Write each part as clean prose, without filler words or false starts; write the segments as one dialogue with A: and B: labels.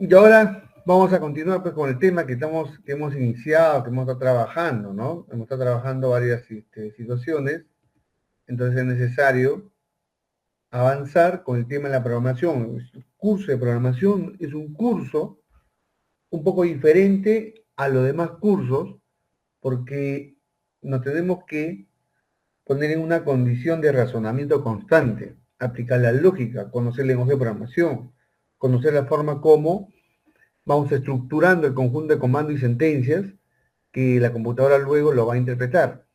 A: Y ahora vamos a continuar pues, con el tema que hemos iniciado, que hemos estado trabajando, ¿no? Hemos estado trabajando varias situaciones, entonces es necesario avanzar con el tema de la programación. El curso de programación es un curso un poco diferente a los demás cursos porque nos tenemos que poner en una condición de razonamiento constante, aplicar la lógica, conocer el lenguaje de programación, conocer la forma como vamos estructurando el conjunto de comandos y sentencias que la computadora luego lo va a interpretar.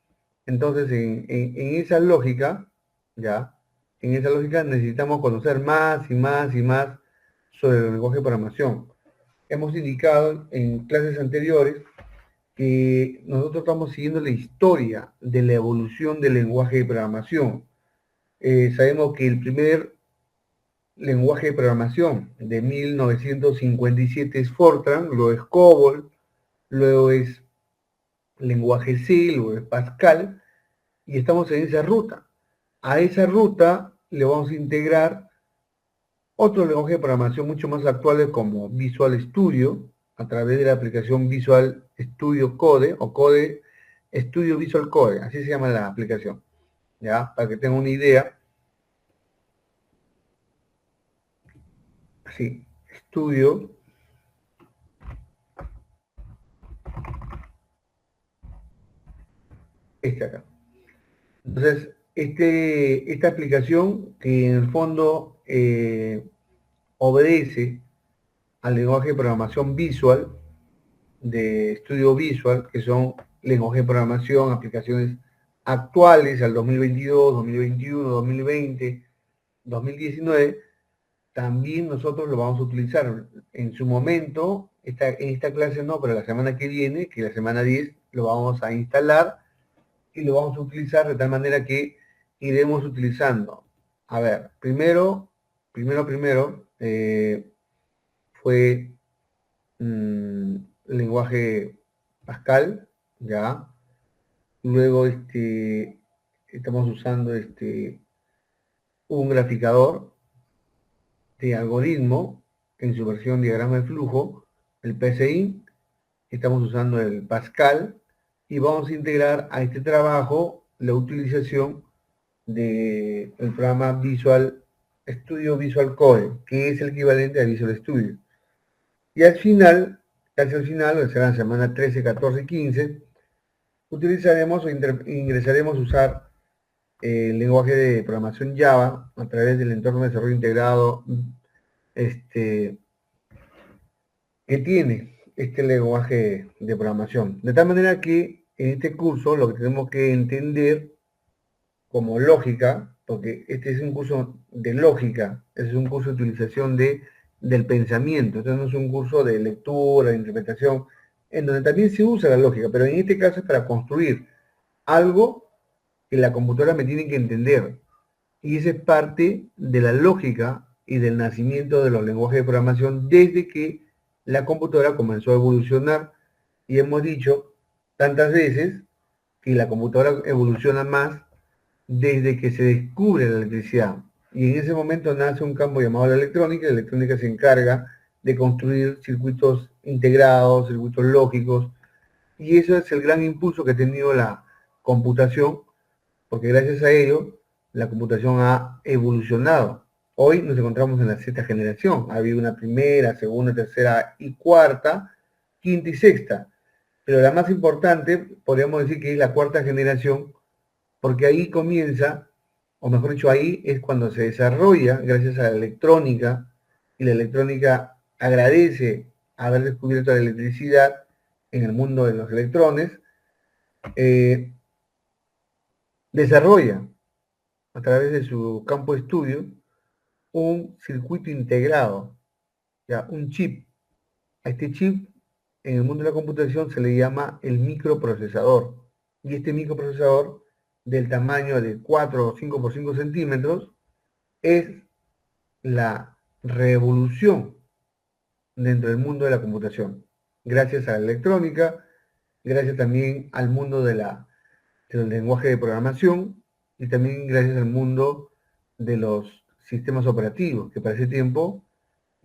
A: Entonces, en esa lógica, ya, en esa lógica necesitamos conocer más y más y más sobre el lenguaje de programación. Hemos indicado en clases anteriores que nosotros estamos siguiendo la historia de la evolución del lenguaje de programación. Sabemos que el primer lenguaje de programación de 1957 es Fortran, luego es COBOL, luego es lenguaje C, luego es Pascal, y estamos en esa ruta. A esa ruta le vamos a integrar otros lenguajes de programación mucho más actuales como Visual Studio, a través de la aplicación Visual Studio Code o Code Studio Visual Code, así se llama la aplicación, ¿ya? Para que tengan una idea. Sí, Studio, este acá. Entonces, esta aplicación que en el fondo obedece al lenguaje de programación Visual, de Studio Visual, que son lenguajes de programación, aplicaciones actuales al 2022, 2021, 2020, 2019, también nosotros lo vamos a utilizar en su momento, en esta clase no, pero la semana que viene, que la semana 10, lo vamos a instalar y lo vamos a utilizar de tal manera que iremos utilizando. A ver, primero, fue lenguaje Pascal, ya. Luego estamos usando un graficador de algoritmo en su versión diagrama de flujo, el PCI. Estamos usando el Pascal y vamos a integrar a este trabajo la utilización del programa Visual Studio Visual Code, que es el equivalente a Visual Studio. Y al final, casi al final, será la semana 13, 14 y 15, utilizaremos o ingresaremos a usar el lenguaje de programación Java a través del entorno de desarrollo integrado este, que tiene este lenguaje de programación. De tal manera que en este curso lo que tenemos que entender como lógica, porque este es un curso de lógica, es un curso de utilización del pensamiento, entonces no es un curso de lectura, de interpretación, en donde también se usa la lógica, pero en este caso es para construir algo que la computadora me tiene que entender. Y esa es parte de la lógica y del nacimiento de los lenguajes de programación desde que la computadora comenzó a evolucionar. Y hemos dicho tantas veces que la computadora evoluciona más desde que se descubre la electricidad. Y en ese momento nace un campo llamado la electrónica, y la electrónica se encarga de construir circuitos integrados, circuitos lógicos, y eso es el gran impulso que ha tenido la computación, porque gracias a ello la computación ha evolucionado. Hoy nos encontramos en la sexta generación, ha habido una primera, segunda, tercera y cuarta, quinta y sexta, pero la más importante podríamos decir que es la cuarta generación, porque ahí comienza, o mejor dicho, ahí es cuando se desarrolla, gracias a la electrónica, y la electrónica agradece haber descubierto la electricidad en el mundo de los electrones, eh, desarrolla a través de su campo de estudio un circuito integrado, ya, un chip. A este chip en el mundo de la computación se le llama el microprocesador. Y este microprocesador del tamaño de 4 o 5 por 5 centímetros es la revolución dentro del mundo de la computación. Gracias a la electrónica, gracias también al mundo del lenguaje de programación y también gracias al mundo de los sistemas operativos, que para ese tiempo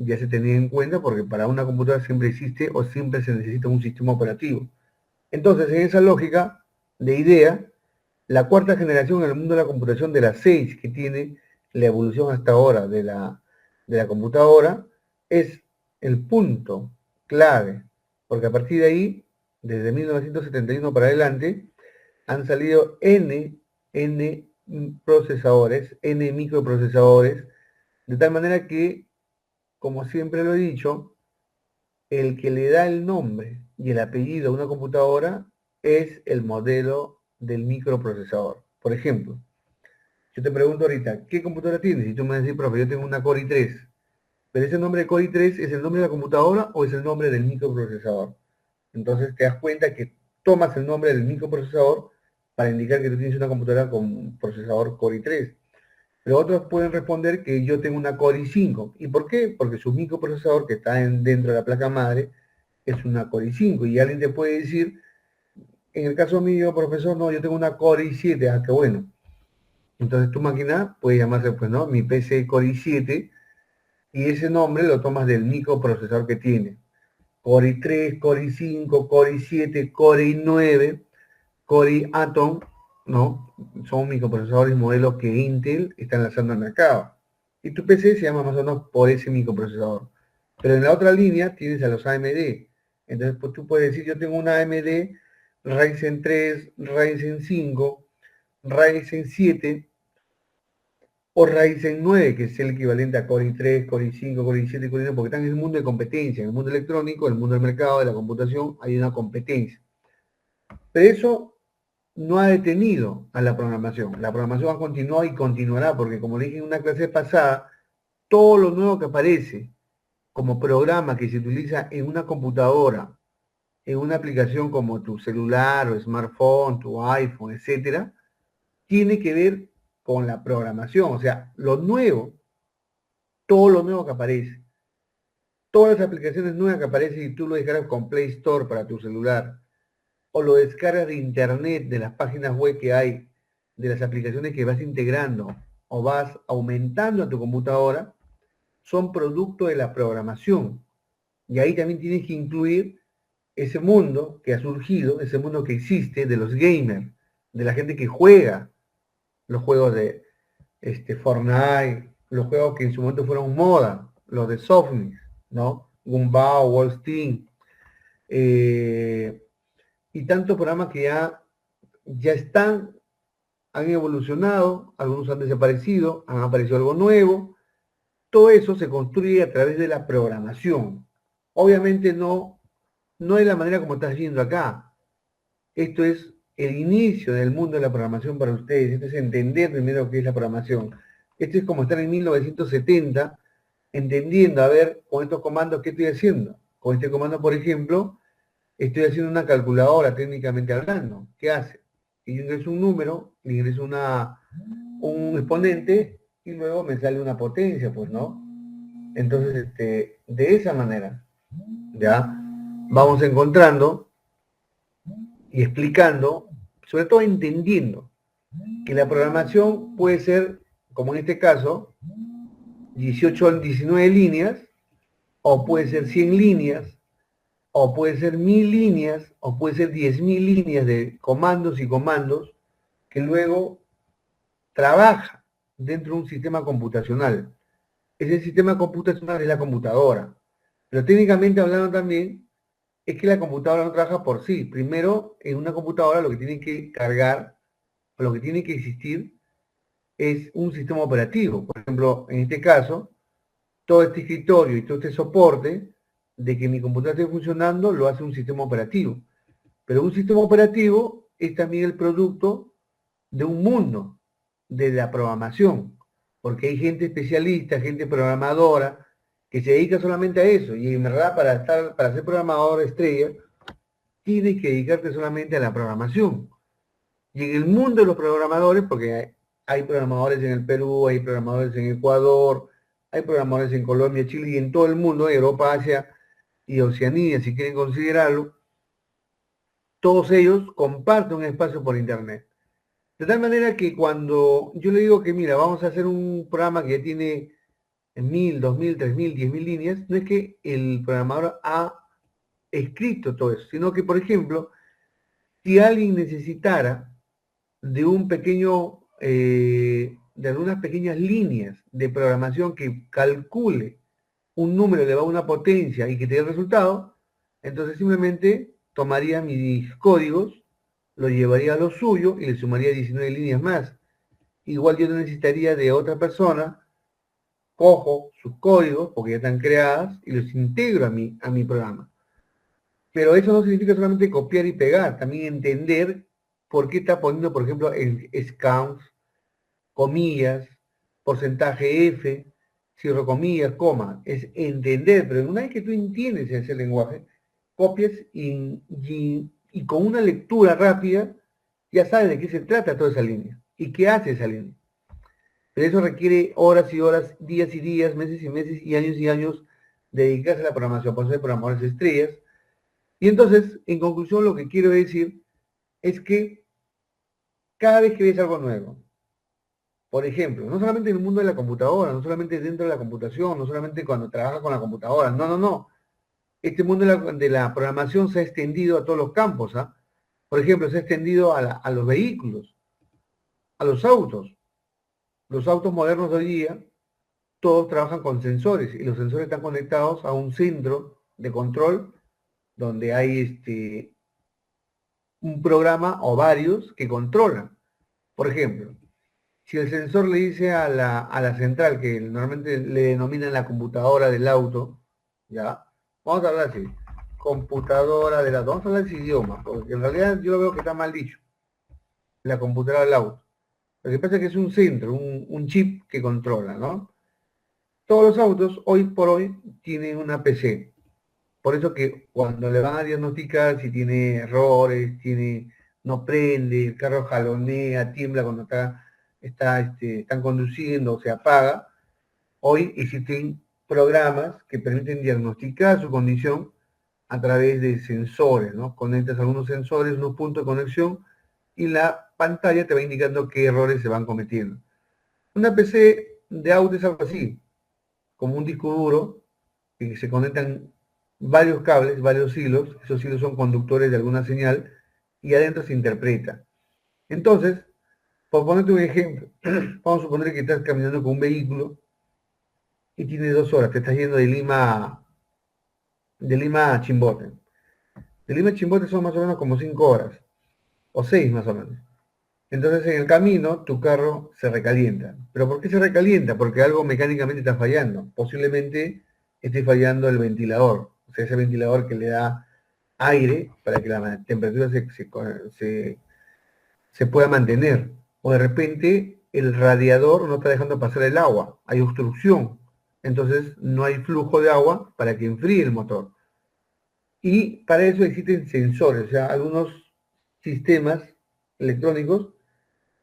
A: ya se tenía en cuenta porque para una computadora siempre existe o siempre se necesita un sistema operativo. Entonces, en esa lógica de idea, la cuarta generación en el mundo de la computación de las 6 que tiene la evolución hasta ahora de la computadora es el punto clave, porque a partir de ahí, desde 1971 para adelante, han salido N procesadores, N microprocesadores, de tal manera que, como siempre lo he dicho, el que le da el nombre y el apellido a una computadora es el modelo del microprocesador. Por ejemplo, yo te pregunto ahorita, ¿qué computadora tienes? Y tú me vas a decir, profe, yo tengo una Core i3. Pero ese nombre de Core i3 es el nombre de la computadora o es el nombre del microprocesador. Entonces te das cuenta que tomas el nombre del microprocesador para indicar que tú tienes una computadora con procesador Core i3. Pero otros pueden responder que yo tengo una Core i5. ¿Y por qué? Porque su microprocesador que está dentro de la placa madre es una Core i5. Y alguien te puede decir, en el caso mío, profesor, no, yo tengo una Core i7. Ah, qué bueno. Entonces tu máquina puede llamarse, pues, ¿no? Mi PC Core i7 y ese nombre lo tomas del microprocesador que tiene. Core i3, Core i5, Core i7, Core i9, Core i Atom, ¿no? Son microprocesadores modelos que Intel está lanzando al mercado. Y tu PC se llama más o menos por ese microprocesador. Pero en la otra línea tienes a los AMD. Entonces pues, tú puedes decir, yo tengo una AMD Ryzen 3, Ryzen 5, Ryzen 7 o Ryzen 9, que es el equivalente a Core i3, Core i5, Core i7, Core i9, porque están en el mundo de competencia. En el mundo electrónico, en el mundo del mercado, de la computación, hay una competencia. Pero eso no ha detenido a la programación. La programación ha continuado y continuará, porque como le dije en una clase pasada, todo lo nuevo que aparece como programa que se utiliza en una computadora, en una aplicación como tu celular o smartphone, tu iPhone, etcétera, tiene que ver con la programación. O sea, lo nuevo, todo lo nuevo que aparece, todas las aplicaciones nuevas que aparecen y tú lo descargas con Play Store para tu celular, o lo descargas de internet, de las páginas web que hay, de las aplicaciones que vas integrando o vas aumentando a tu computadora, son producto de la programación. Y ahí también tienes que incluir ese mundo que ha surgido, ese mundo que existe de los gamers, de la gente que juega los juegos de Fortnite, los juegos que en su momento fueron moda, los de Softnix, ¿no? Gumball, Wolfstein, y tantos programas que ya están, han evolucionado, algunos han desaparecido, han aparecido algo nuevo. Todo eso se construye a través de la programación. Obviamente no es la manera como estás viendo acá. Esto es el inicio del mundo de la programación para ustedes. Esto es entender primero qué es la programación. Esto es como estar en 1970 entendiendo, a ver, con estos comandos, ¿qué estoy haciendo? Con este comando, por ejemplo, estoy haciendo una calculadora técnicamente hablando. ¿Qué hace? Y yo ingreso un número, le ingreso un exponente y luego me sale una potencia, pues, ¿no? Entonces, de esa manera, ¿ya? Vamos encontrando y explicando, sobre todo entendiendo, que la programación puede ser, como en este caso, 18, 19 líneas, o puede ser 100 líneas, o puede ser 1000 líneas, o puede ser 10.000 líneas de comandos y comandos que luego trabaja dentro de un sistema computacional. Ese sistema computacional es la computadora. Pero técnicamente hablando también, es que la computadora no trabaja por sí. Primero, en una computadora lo que tiene que cargar, lo que tiene que existir es un sistema operativo. Por ejemplo, en este caso, todo este escritorio y todo este soporte de que mi computadora esté funcionando lo hace un sistema operativo. Pero un sistema operativo es también el producto de un mundo de la programación, porque hay gente especialista, gente programadora, que se dedica solamente a eso, y en verdad para ser programador estrella, tienes que dedicarte solamente a la programación. Y en el mundo de los programadores, porque hay programadores en el Perú, hay programadores en Ecuador, hay programadores en Colombia, Chile y en todo el mundo, Europa, Asia y Oceanía, si quieren considerarlo, todos ellos comparten un espacio por Internet. De tal manera que cuando yo le digo que, mira, vamos a hacer un programa que ya tiene en 1000, 2000, 3000, 10.000 líneas, no es que el programador ha escrito todo eso, sino que, por ejemplo, si alguien necesitara de un pequeño, de algunas pequeñas líneas de programación que calcule un número elevado a una potencia y que te dé el resultado, entonces simplemente tomaría mis códigos, lo llevaría a lo suyo y le sumaría 19 líneas más. Igual yo no necesitaría de otra persona, cojo sus códigos, porque ya están creadas, y los integro a mi programa. Pero eso no significa solamente copiar y pegar, también entender por qué está poniendo, por ejemplo, en counts, comillas, porcentaje F, cierro comillas, coma. Es entender, pero una vez que tú entiendes ese lenguaje, copias y con una lectura rápida ya sabes de qué se trata toda esa línea y qué hace esa línea. Pero eso requiere horas y horas, días y días, meses y años de dedicarse a la programación, por eso hay programadores estrellas. Y entonces, en conclusión, lo que quiero decir es que cada vez que ves algo nuevo, por ejemplo, no solamente en el mundo de la computadora, no solamente dentro de la computación, no solamente cuando trabajas con la computadora, no, no, no. Este mundo de la programación se ha extendido a todos los campos, ¿ah? Por ejemplo, se ha extendido a los vehículos, a los autos. Los autos modernos de hoy día, todos trabajan con sensores y los sensores están conectados a un centro de control donde hay un programa o varios que controlan. Por ejemplo, si el sensor le dice a la central, que normalmente le denominan la computadora del auto, ¿ya? Vamos a hablar así, computadora del auto, vamos a hablar ese idioma, porque en realidad yo veo que está mal dicho, la computadora del auto. Lo que pasa es que es un centro, un chip que controla, ¿no? Todos los autos, hoy por hoy, tienen una PC. Por eso que cuando le van a diagnosticar si tiene errores, no prende, el carro jalonea, tiembla cuando están conduciendo o se apaga, hoy existen programas que permiten diagnosticar su condición a través de sensores, ¿no? Conectas algunos sensores, unos puntos de conexión y la pantalla te va indicando qué errores se van cometiendo. Una PC de auto es algo así, como un disco duro que se conectan varios cables, varios hilos, esos hilos son conductores de alguna señal y adentro se interpreta. Entonces, por ponerte un ejemplo, vamos a suponer que estás caminando con un vehículo y tienes 2 horas, te estás yendo de Lima a Chimbote. De Lima a Chimbote son más o menos como 5 horas, o 6 más o menos. Entonces en el camino tu carro se recalienta. ¿Pero por qué se recalienta? Porque algo mecánicamente está fallando. Posiblemente esté fallando el ventilador. O sea, ese ventilador que le da aire para que la temperatura se pueda mantener. O de repente el radiador no está dejando pasar el agua. Hay obstrucción. Entonces no hay flujo de agua para que enfríe el motor. Y para eso existen sensores, o sea, algunos sistemas electrónicos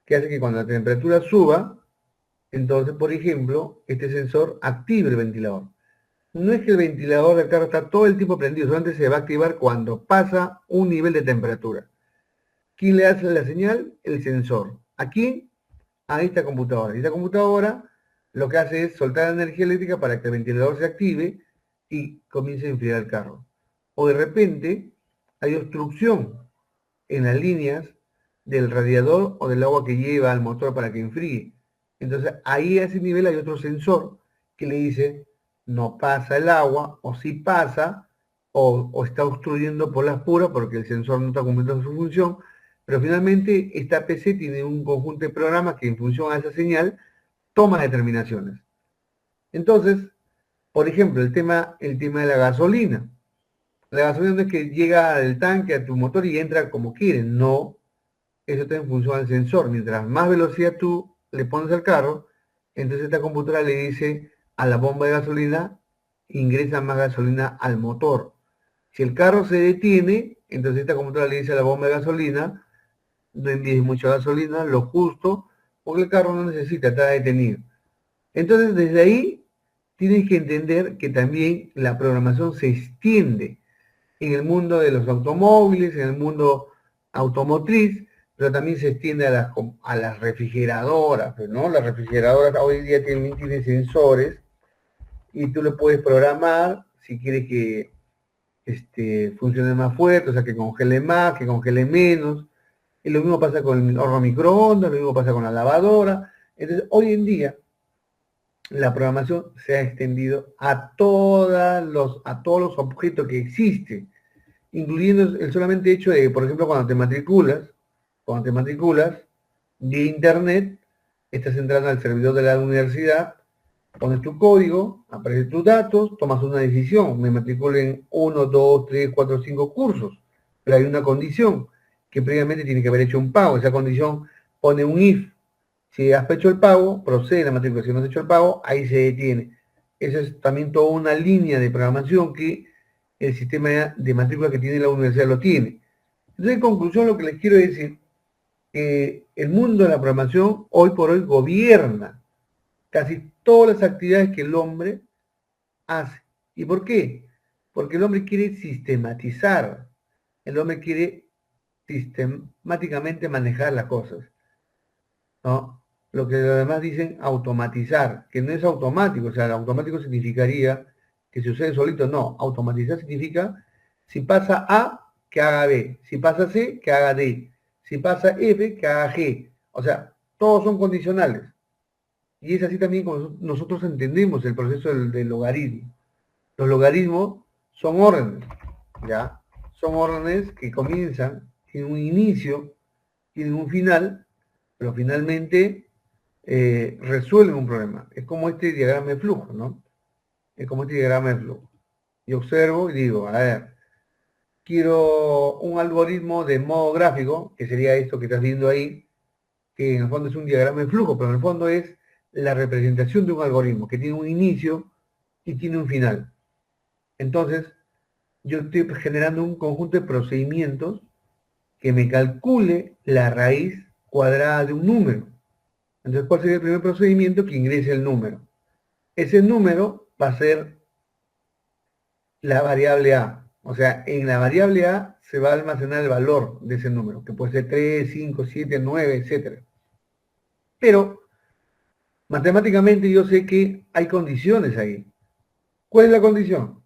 A: que hace que cuando la temperatura suba, entonces, por ejemplo, este sensor active el ventilador. No es que el ventilador del carro está todo el tiempo prendido, solamente se va a activar cuando pasa un nivel de temperatura. ¿Quién le hace la señal? El sensor. ¿A quién? A esta computadora. Y esta computadora lo que hace es soltar la energía eléctrica para que el ventilador se active y comience a enfriar el carro. O de repente hay obstrucción en las líneas del radiador o del agua que lleva al motor para que enfríe. Entonces ahí a ese nivel hay otro sensor que le dice no pasa el agua o sí pasa o está obstruyendo por las puras porque el sensor no está cumpliendo su función. Pero finalmente esta PC tiene un conjunto de programas que en función a esa señal toma determinaciones. Entonces, por ejemplo, el tema de la gasolina. La gasolina no es que llega al tanque, a tu motor y entra como quiere, no, eso está en función al sensor. Mientras más velocidad tú le pones al carro, entonces esta computadora le dice a la bomba de gasolina, ingresa más gasolina al motor. Si el carro se detiene, entonces esta computadora le dice a la bomba de gasolina, no envíes mucha gasolina, lo justo, porque el carro no necesita, está detenido. Entonces desde ahí tienes que entender que también la programación se extiende en el mundo de los automóviles, en el mundo automotriz, pero también se extiende a las refrigeradoras, ¿no? Las refrigeradoras hoy día tienen sensores y tú le puedes programar si quieres que funcione más fuerte, o sea, que congele más, que congele menos. Y lo mismo pasa con el horno microondas, lo mismo pasa con la lavadora. Entonces, hoy en día, la programación se ha extendido a todos los objetos que existen, incluyendo el solamente hecho de, por ejemplo, cuando te matriculas vía internet, estás entrando al servidor de la universidad, pones tu código, aparecen tus datos, tomas una decisión, me matriculo en 1, 2, 3, 4, 5 cursos, pero hay una condición, que previamente tiene que haber hecho un pago, esa condición pone un if, si has hecho el pago, procede la matrícula. Si no has hecho el pago, ahí se detiene. Esa es también toda una línea de programación que el sistema de matrícula que tiene la universidad lo tiene. Entonces, en conclusión, lo que les quiero decir, que el mundo de la programación hoy por hoy gobierna casi todas las actividades que el hombre hace. ¿Y por qué? Porque el hombre quiere sistematizar, el hombre quiere sistemáticamente manejar las cosas, ¿no? Lo que además dicen automatizar, que no es automático, o sea, automático significaría que se sucede solito, no, automatizar significa si pasa A, que haga B, si pasa C, que haga D, si pasa F, que haga G, o sea, todos son condicionales. Y es así también como nosotros entendemos el proceso del logaritmo. Los logaritmos son órdenes, ¿ya? Son órdenes que comienzan, tienen un inicio, tienen un final, pero finalmente resuelven un problema. Es como este diagrama de flujo, ¿no? Es como este diagrama de flujo. Yo observo y digo, a ver, quiero un algoritmo de modo gráfico, que sería esto que estás viendo ahí, que en el fondo es un diagrama de flujo, pero en el fondo es la representación de un algoritmo que tiene un inicio y tiene un final. Entonces, yo estoy generando un conjunto de procedimientos que me calcule la raíz cuadrada de un número. Entonces, ¿cuál sería el primer procedimiento? Que ingrese el número. Ese número va a ser la variable A. O sea, en la variable A se va a almacenar el valor de ese número, que puede ser 3, 5, 7, 9, etc. Pero matemáticamente yo sé que hay condiciones ahí. ¿Cuál es la condición?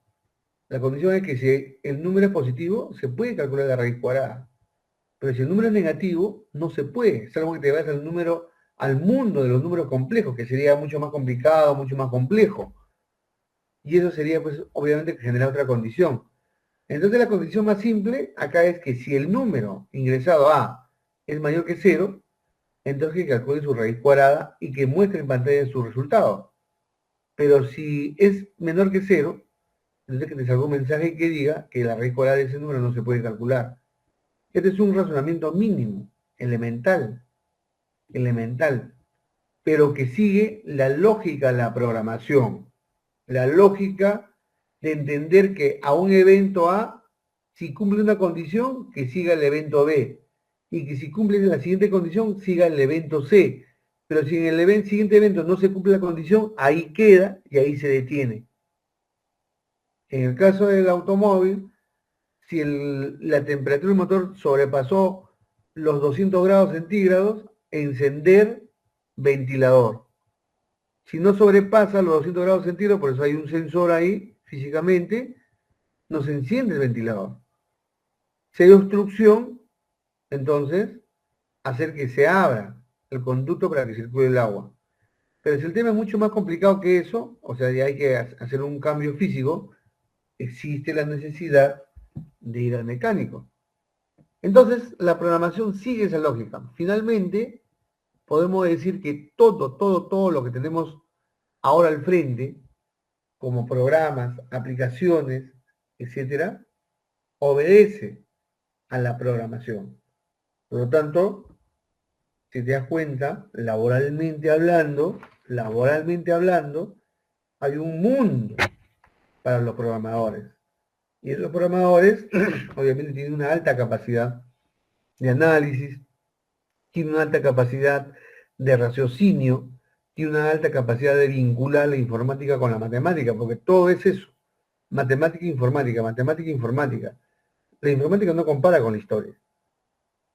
A: La condición es que si el número es positivo, se puede calcular la raíz cuadrada. Pero si el número es negativo, no se puede, salvo que te vayas al mundo de los números complejos, que sería mucho más complicado, mucho más complejo. Y eso sería, pues, obviamente, generar otra condición. Entonces, la condición más simple acá es que si el número ingresado A es mayor que 0, entonces que calcule su raíz cuadrada y que muestre en pantalla su resultado. Pero si es menor que 0, entonces que te salga un mensaje que diga que la raíz cuadrada de ese número no se puede calcular. Este es un razonamiento mínimo, elemental, elemental, pero que sigue la lógica de la programación, la lógica de entender que a un evento A, si cumple una condición, que siga el evento B, y que si cumple la siguiente condición, siga el evento C. Pero si en el siguiente evento no se cumple la condición, ahí queda y ahí se detiene. En el caso del automóvil, si la temperatura del motor sobrepasó los 200 grados centígrados, encender ventilador. Si no sobrepasa los 200 grados centígrados, por eso hay un sensor ahí físicamente, no se enciende el ventilador. Si hay obstrucción, entonces hacer que se abra el conducto para que circule el agua. Pero si el tema es mucho más complicado que eso, o sea, ya hay que hacer un cambio físico, existe la necesidad de ir al mecánico. Entonces, la programación sigue esa lógica. Finalmente, podemos decir que todo lo que tenemos ahora al frente, como programas, aplicaciones, etcétera, obedece a la programación. Por lo tanto, si te das cuenta, laboralmente hablando, hay un mundo para los programadores. Y esos programadores, obviamente, tienen una alta capacidad de análisis, tienen una alta capacidad de raciocinio, tiene una alta capacidad de vincular la informática con la matemática, porque todo es eso, matemática e informática, matemática e informática. La informática no compara con la historia.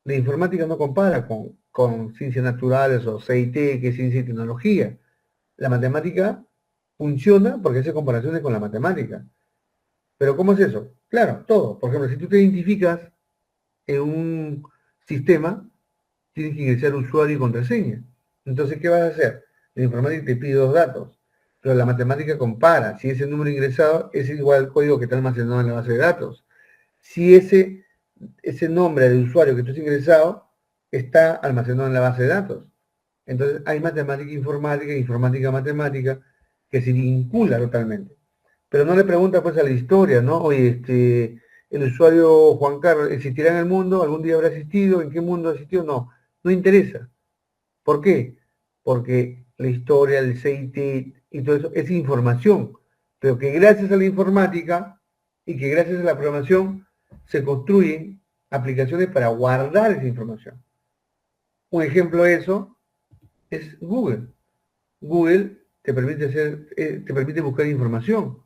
A: La informática no compara con ciencias naturales o CIT, que es ciencia y tecnología. La matemática funciona porque hace comparaciones con la matemática. Pero ¿cómo es eso? Claro, todo. Por ejemplo, si tú te identificas en un sistema, tienes que ingresar usuario y contraseña. Entonces, ¿qué vas a hacer? La informática te pide dos datos, pero la matemática compara. Si ese número ingresado es igual al código que está almacenado en la base de datos. Si ese nombre de usuario que tú has ingresado está almacenado en la base de datos. Entonces, hay matemática informática, informática matemática, que se vincula totalmente. Pero no le pregunta pues a la historia, ¿no? Oye, el usuario Juan Carlos, ¿existirá en el mundo? ¿Algún día habrá existido? ¿En qué mundo existió? No, no interesa. ¿Por qué? Porque la historia, el CIT y todo eso es información, pero que gracias a la informática y que gracias a la programación se construyen aplicaciones para guardar esa información. Un ejemplo de eso es Google. Google te permite buscar información,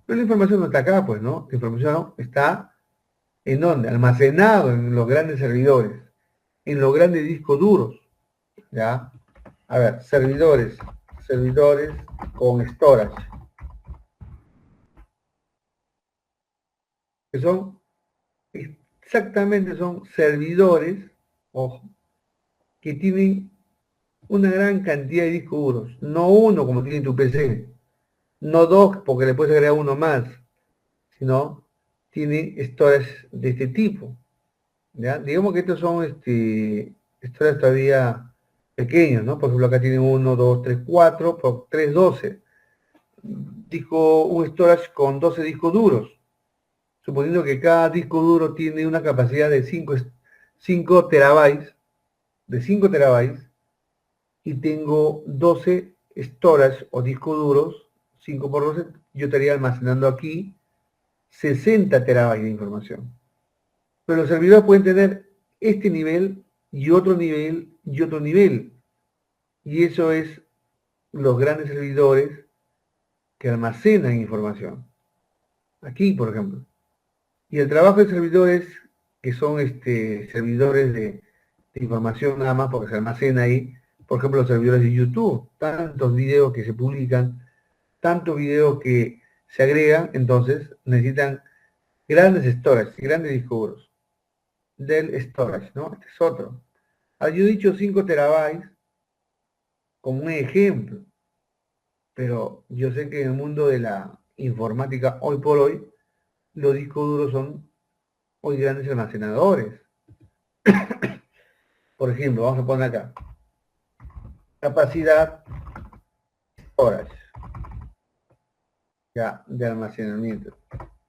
A: pero la información no está acá, pues, ¿no? La información está ¿en dónde? Almacenado en los grandes servidores, en los grandes discos duros, ¿ya? A ver, servidores con storage, que son exactamente, son servidores, ojo, que tienen una gran cantidad de discos duros, no uno como tiene tu PC, no dos porque le puedes agregar uno más, sino tiene storage de este tipo, ¿ya? Digamos que estos son storage todavía pequeños, ¿no? Por ejemplo, acá tiene uno, 2, 3, 4, por 3, 12. Un storage con 12 discos duros, suponiendo que cada disco duro tiene una capacidad de 5 terabytes, de 5 terabytes, y tengo 12 storage o discos duros, 5 por 12, yo estaría almacenando aquí 60 terabytes de información. Pero los servidores pueden tener este nivel y otro nivel y otro nivel. Y eso es los grandes servidores que almacenan información. Aquí, por ejemplo. Y el trabajo de servidores, que son servidores de información nada más porque se almacena ahí, por ejemplo, los servidores de YouTube, tantos videos que se publican, tantos videos que se agregan, entonces necesitan grandes storage, grandes discos duros del storage, ¿no? Este es otro. Yo he dicho 5 terabytes como un ejemplo, pero yo sé que en el mundo de la informática hoy por hoy, los discos duros son hoy grandes almacenadores. Por ejemplo, vamos a poner acá, capacidad storage, ya, de almacenamiento.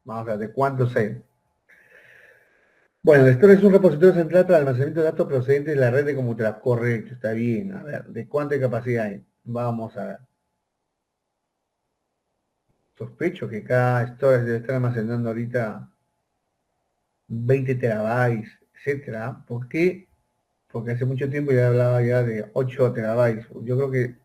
A: Vamos a ver, ¿de cuántos hay? Bueno, el storage es un repositorio central para el almacenamiento de datos procedentes de la red de computadoras. Correcto, está bien. A ver, ¿de cuánta capacidad hay? Vamos a ver. Sospecho que cada storage debe estar almacenando ahorita 20 terabytes, etcétera. ¿Por qué? Porque hace mucho tiempo ya hablaba ya de 8 terabytes. Yo creo que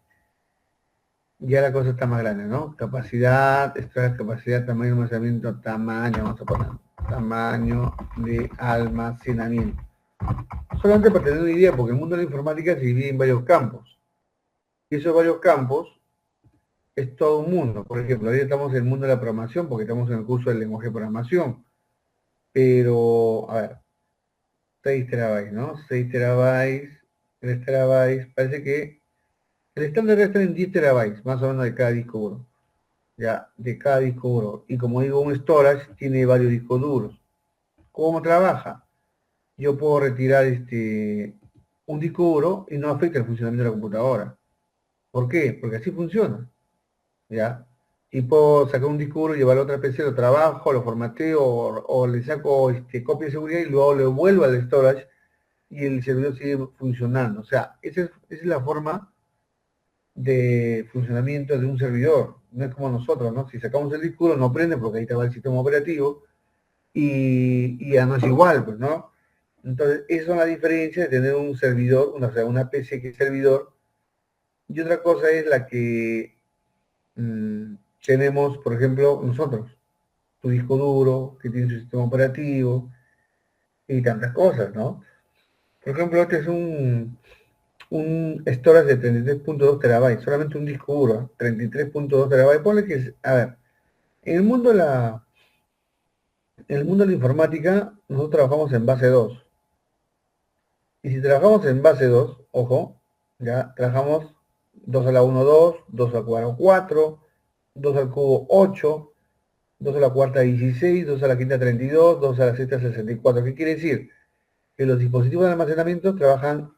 A: ya la cosa está más grande, ¿no? Capacidad, storage, capacidad, tamaño de almacenamiento, tamaño, vamos a poner, tamaño de almacenamiento. Solamente para tener una idea, porque el mundo de la informática se divide en varios campos. Y esos varios campos es todo un mundo. Por ejemplo, ahorita estamos en el mundo de la programación, porque estamos en el curso del lenguaje de programación. Pero, a ver, 6 terabytes, ¿no? 6 terabytes, 3 terabytes, parece que el estándar está en 10 terabytes, más o menos de cada disco duro. Ya, de cada disco duro. Y como digo, un storage tiene varios discos duros. ¿Cómo trabaja? Yo puedo retirar un disco duro y no afecta el funcionamiento de la computadora. ¿Por qué? Porque así funciona, ¿ya? Y puedo sacar un disco duro y llevarlo a otra PC, lo trabajo, lo formateo o le saco copia de seguridad y luego lo vuelvo al storage y el servidor sigue funcionando. O sea, esa es la forma de funcionamiento de un servidor. No es como nosotros, ¿no? Si sacamos el disco duro no prende porque ahí estaba el sistema operativo y ya no es igual, pues, ¿no? Entonces, esa es la diferencia de tener un servidor, o sea, una PC que es servidor, y otra cosa es la que tenemos, por ejemplo, nosotros, tu disco duro, que tiene su sistema operativo, y tantas cosas, ¿no? Por ejemplo, este es un storage de 33.2 terabytes, solamente un disco duro, 33.2 terabytes. Ponle que, a ver, en el mundo de la informática, nosotros trabajamos en base 2. Y si trabajamos en base 2, ojo, ya trabajamos 2 a la 1, 2, 2 al cuadrado 4, 2 al cubo 8, 2 a la cuarta 16, 2 a la quinta 32, 2 a la sexta 64. ¿Qué quiere decir? Que los dispositivos de almacenamiento trabajan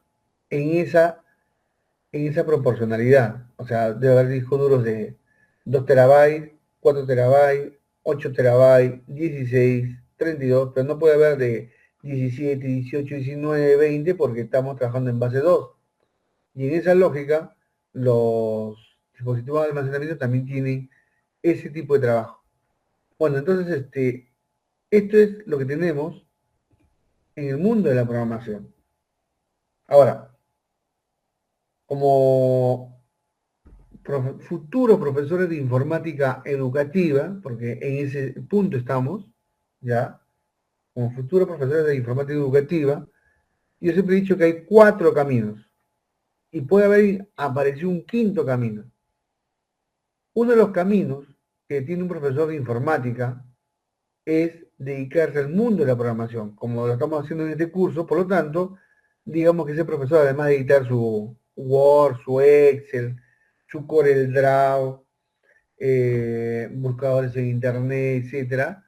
A: en esa proporcionalidad. O sea, debe haber discos duros de 2 terabytes, 4 terabytes, 8 terabytes, 16, 32, pero no puede haber de 17, 18, 19, 20 porque estamos trabajando en base 2. Y en esa lógica, los dispositivos de almacenamiento también tienen ese tipo de trabajo. Bueno, entonces esto es lo que tenemos en el mundo de la programación. Ahora, como futuros profesores de informática educativa, porque en ese punto estamos, ya, como futuros profesores de informática educativa, yo siempre he dicho que hay 4 caminos y puede haber aparecido un quinto camino. Uno de los caminos que tiene un profesor de informática es dedicarse al mundo de la programación, como lo estamos haciendo en este curso. Por lo tanto, digamos que ese profesor, además de editar su Word, su Excel, su CorelDRAW, buscadores en internet, etcétera,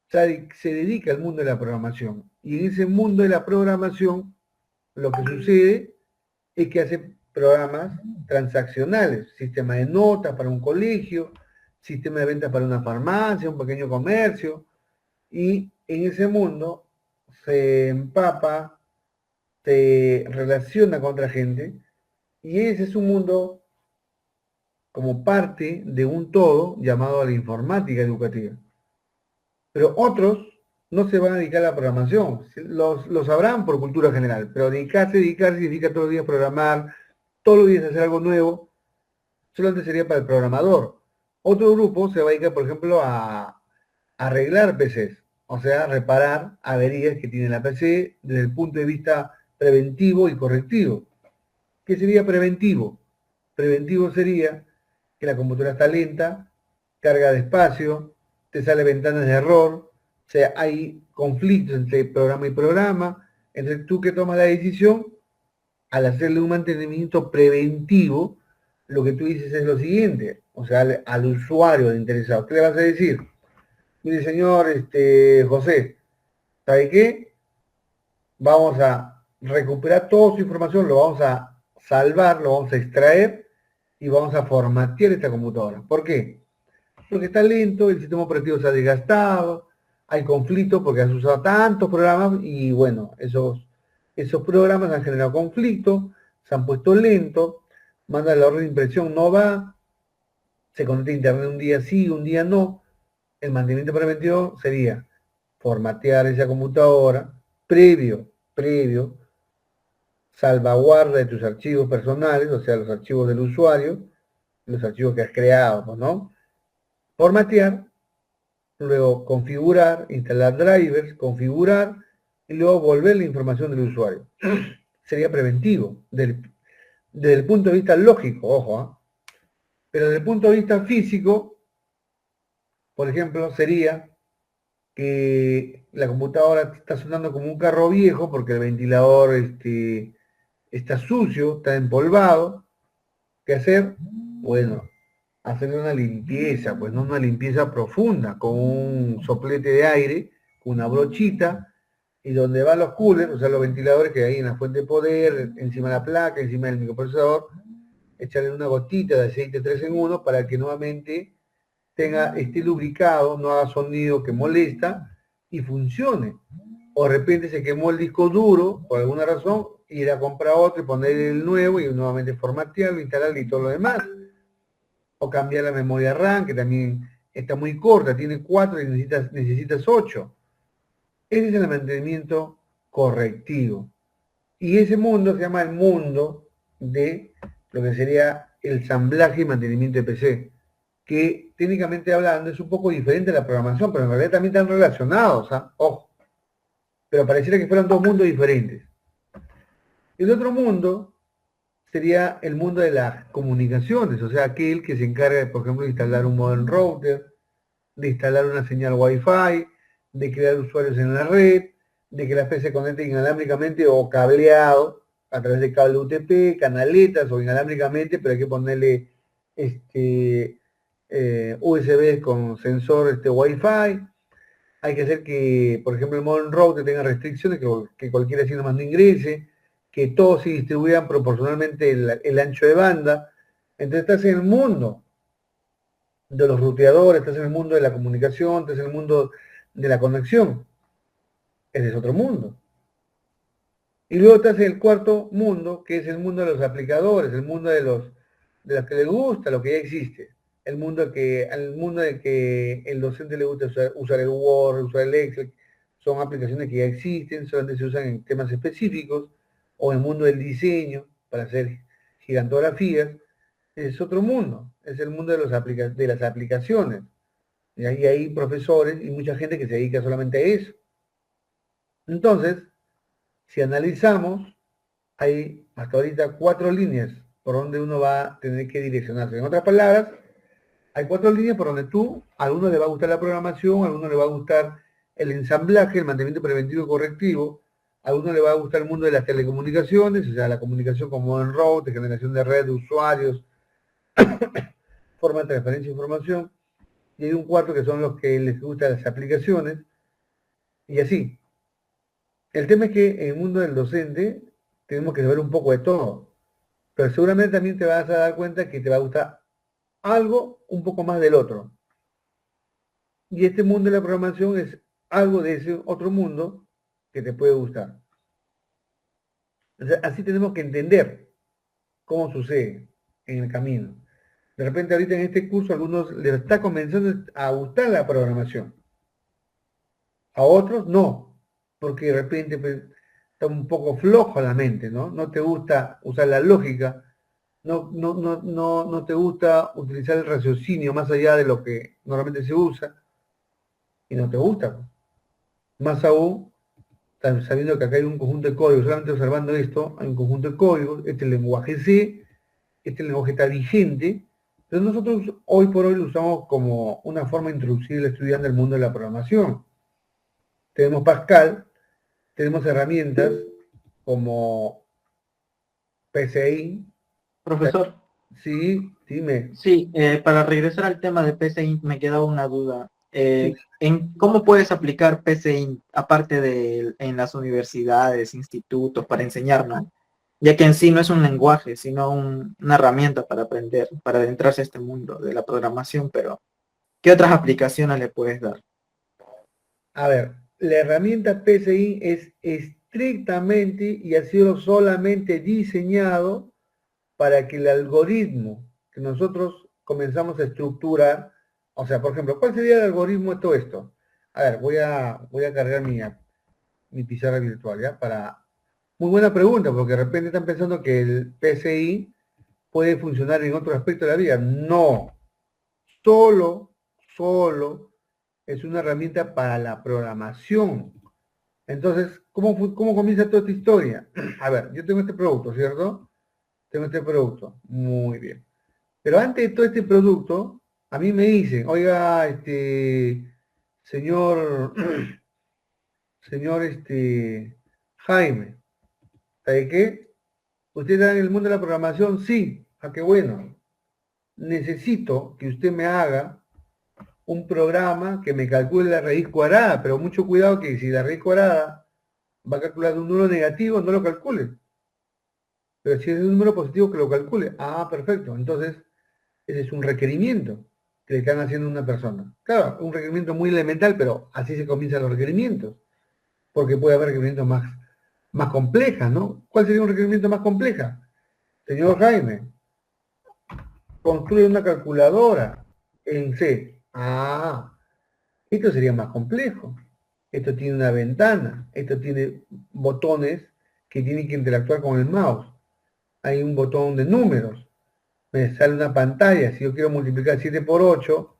A: se dedica al mundo de la programación. Y en ese mundo de la programación, lo que sucede es que hace programas transaccionales, sistema de notas para un colegio, sistema de ventas para una farmacia, un pequeño comercio, y en ese mundo se empapa, se relaciona con otra gente, y ese es un mundo como parte de un todo llamado la informática educativa. Pero otros no se van a dedicar a la programación, los sabrán por cultura general, pero dedicarse significa todos los días programar, todos los días hacer algo nuevo, solamente sería para el programador. Otro grupo se va a dedicar, por ejemplo, a arreglar PCs, o sea, reparar averías que tiene la PC desde el punto de vista preventivo y correctivo. ¿Qué sería preventivo? Preventivo sería que la computadora está lenta, carga despacio, te sale ventanas de error, o sea, hay conflictos entre programa y programa. Entonces, tú que tomas la decisión, al hacerle un mantenimiento preventivo, lo que tú dices es lo siguiente, o sea, al usuario interesado, ¿qué le vas a decir? Mire, señor José, ¿sabe qué? Vamos a recuperar toda su información, lo vamos a salvar, lo vamos a extraer y vamos a formatear esta computadora. ¿Por qué? Porque está lento, el sistema operativo se ha desgastado, hay conflictos porque has usado tantos programas y bueno, esos programas han generado conflictos, se han puesto lentos, manda la orden de impresión, no va, se conecta a internet un día sí, un día no. El mantenimiento preventivo sería formatear esa computadora previo, salvaguarda de tus archivos personales, o sea, los archivos del usuario, los archivos que has creado, pues, ¿no? Formatear, luego configurar, instalar drivers, configurar, y luego volver la información del usuario. Sería preventivo, desde el punto de vista lógico, ojo, ¿eh? Pero desde el punto de vista físico, por ejemplo, sería que la computadora está sonando como un carro viejo porque el ventilador está sucio, está empolvado. ¿Qué hacer? Bueno, hacerle una limpieza, pues no una limpieza profunda, con un soplete de aire, con una brochita, y donde van los coolers, o sea, los ventiladores que hay en la fuente de poder, encima de la placa, encima del microprocesador, echarle una gotita de aceite 3 en 1 para que nuevamente esté lubricado, no haga sonido que molesta y funcione. O de repente se quemó el disco duro por alguna razón, ir a comprar otro y poner el nuevo y nuevamente formatearlo, instalarlo y todo lo demás. O cambiar la memoria RAM, que también está muy corta, tiene 4 y necesitas 8. Ese es el mantenimiento correctivo. Y ese mundo se llama el mundo de lo que sería el ensamblaje y mantenimiento de PC, que técnicamente hablando es un poco diferente a la programación, pero en realidad también están relacionados, ¿ah? Ojo, pero pareciera que fueran dos mundos diferentes. El otro mundo sería el mundo de las comunicaciones, o sea, aquel que se encarga, por ejemplo, de instalar un modem router, de instalar una señal Wi-Fi, de crear usuarios en la red, de que las PC se conecten inalámbricamente o cableado a través de cable UTP, canaletas o inalámbricamente, pero hay que ponerle USB con sensor Wi-Fi. Hay que hacer que, por ejemplo, el modem router tenga restricciones, que cualquiera así nomás no ingrese, que todos se distribuyan proporcionalmente el ancho de banda. Entonces estás en el mundo de los ruteadores, estás en el mundo de la comunicación, estás en el mundo de la conexión. Ese es otro mundo. Y luego estás en el cuarto mundo, que es el mundo de los aplicadores, el mundo de los que les gusta lo que ya existe. El mundo de que el docente le gusta usar el Word, usar el Excel, son aplicaciones que ya existen, solamente se usan en temas específicos, o el mundo del diseño, para hacer gigantografías. Es otro mundo, es el mundo de las aplicaciones. Y ahí hay profesores y mucha gente que se dedica solamente a eso. Entonces, si analizamos, hay hasta ahorita 4 líneas por donde uno va a tener que direccionarse. En otras palabras, hay 4 líneas por donde a alguno le va a gustar la programación, a alguno le va a gustar el ensamblaje, el mantenimiento preventivo y correctivo, a alguno le va a gustar el mundo de las telecomunicaciones, o sea, la comunicación con modem route, generación de red de usuarios, forma de transferencia de información, y hay un cuarto que son los que les gustan las aplicaciones, y así. El tema es que en el mundo del docente tenemos que saber un poco de todo, pero seguramente también te vas a dar cuenta que te va a gustar algo un poco más del otro. Y este mundo de la programación es algo de ese otro mundo que te puede gustar. O sea, así tenemos que entender cómo sucede en el camino. De repente ahorita en este curso a algunos les está comenzando a gustar la programación, a otros no, porque de repente pues, está un poco flojo la mente, ¿no? No te gusta usar la lógica, no te gusta utilizar el raciocinio más allá de lo que normalmente se usa y no te gusta, pues. Más aún, sabiendo que acá hay un conjunto de códigos, solamente observando esto, hay un conjunto de códigos, este lenguaje C, este lenguaje está vigente, pero nosotros hoy por hoy lo usamos como una forma de introducir al estudiante al mundo de la programación. Tenemos Pascal, tenemos herramientas como PCI.
B: Profesor,
A: Sí, dime.
B: sí, para regresar al tema de PCInt me quedaba una duda.
A: Sí.
B: ¿En cómo puedes aplicar PCInt aparte de en las universidades, institutos para enseñar, ¿no? Ya que en sí no es un lenguaje, sino una herramienta para aprender, para adentrarse a este mundo de la programación, pero ¿qué otras aplicaciones le puedes dar?
A: A ver, la herramienta PCI es estrictamente y ha sido solamente diseñado para que el algoritmo que nosotros comenzamos a estructurar, o sea, por ejemplo, ¿cuál sería el algoritmo de todo esto? A ver, voy a cargar mi pizarra virtual, ¿ya? Muy buena pregunta, porque de repente están pensando que el PCI puede funcionar en otro aspecto de la vida. No, solo, solo es una herramienta para la programación. Entonces, ¿cómo comienza toda esta historia? A ver, yo tengo este producto, ¿cierto? Tengo este producto. Muy bien. Pero antes de todo este producto, a mí me dicen, oiga, señor, señor, Jaime, ¿sabe qué? ¿Usted está en el mundo de la programación? Sí. Ah, qué bueno. Necesito que usted me haga un programa que me calcule la raíz cuadrada, pero mucho cuidado que si la raíz cuadrada va a calcular un número negativo, no lo calcule. Pero si es un número positivo, que lo calcule. Ah, perfecto. Entonces, ese es un requerimiento que le están haciendo a una persona. Claro, un requerimiento muy elemental, pero así se comienzan los requerimientos. Porque puede haber requerimientos más complejas, ¿no? ¿Cuál sería un requerimiento más compleja? Señor Jaime, construye una calculadora en C. Ah, esto sería más complejo. Esto tiene una ventana, esto tiene botones que tienen que interactuar con el mouse. Hay un botón de números. Me sale una pantalla. Si yo quiero multiplicar 7 por 8,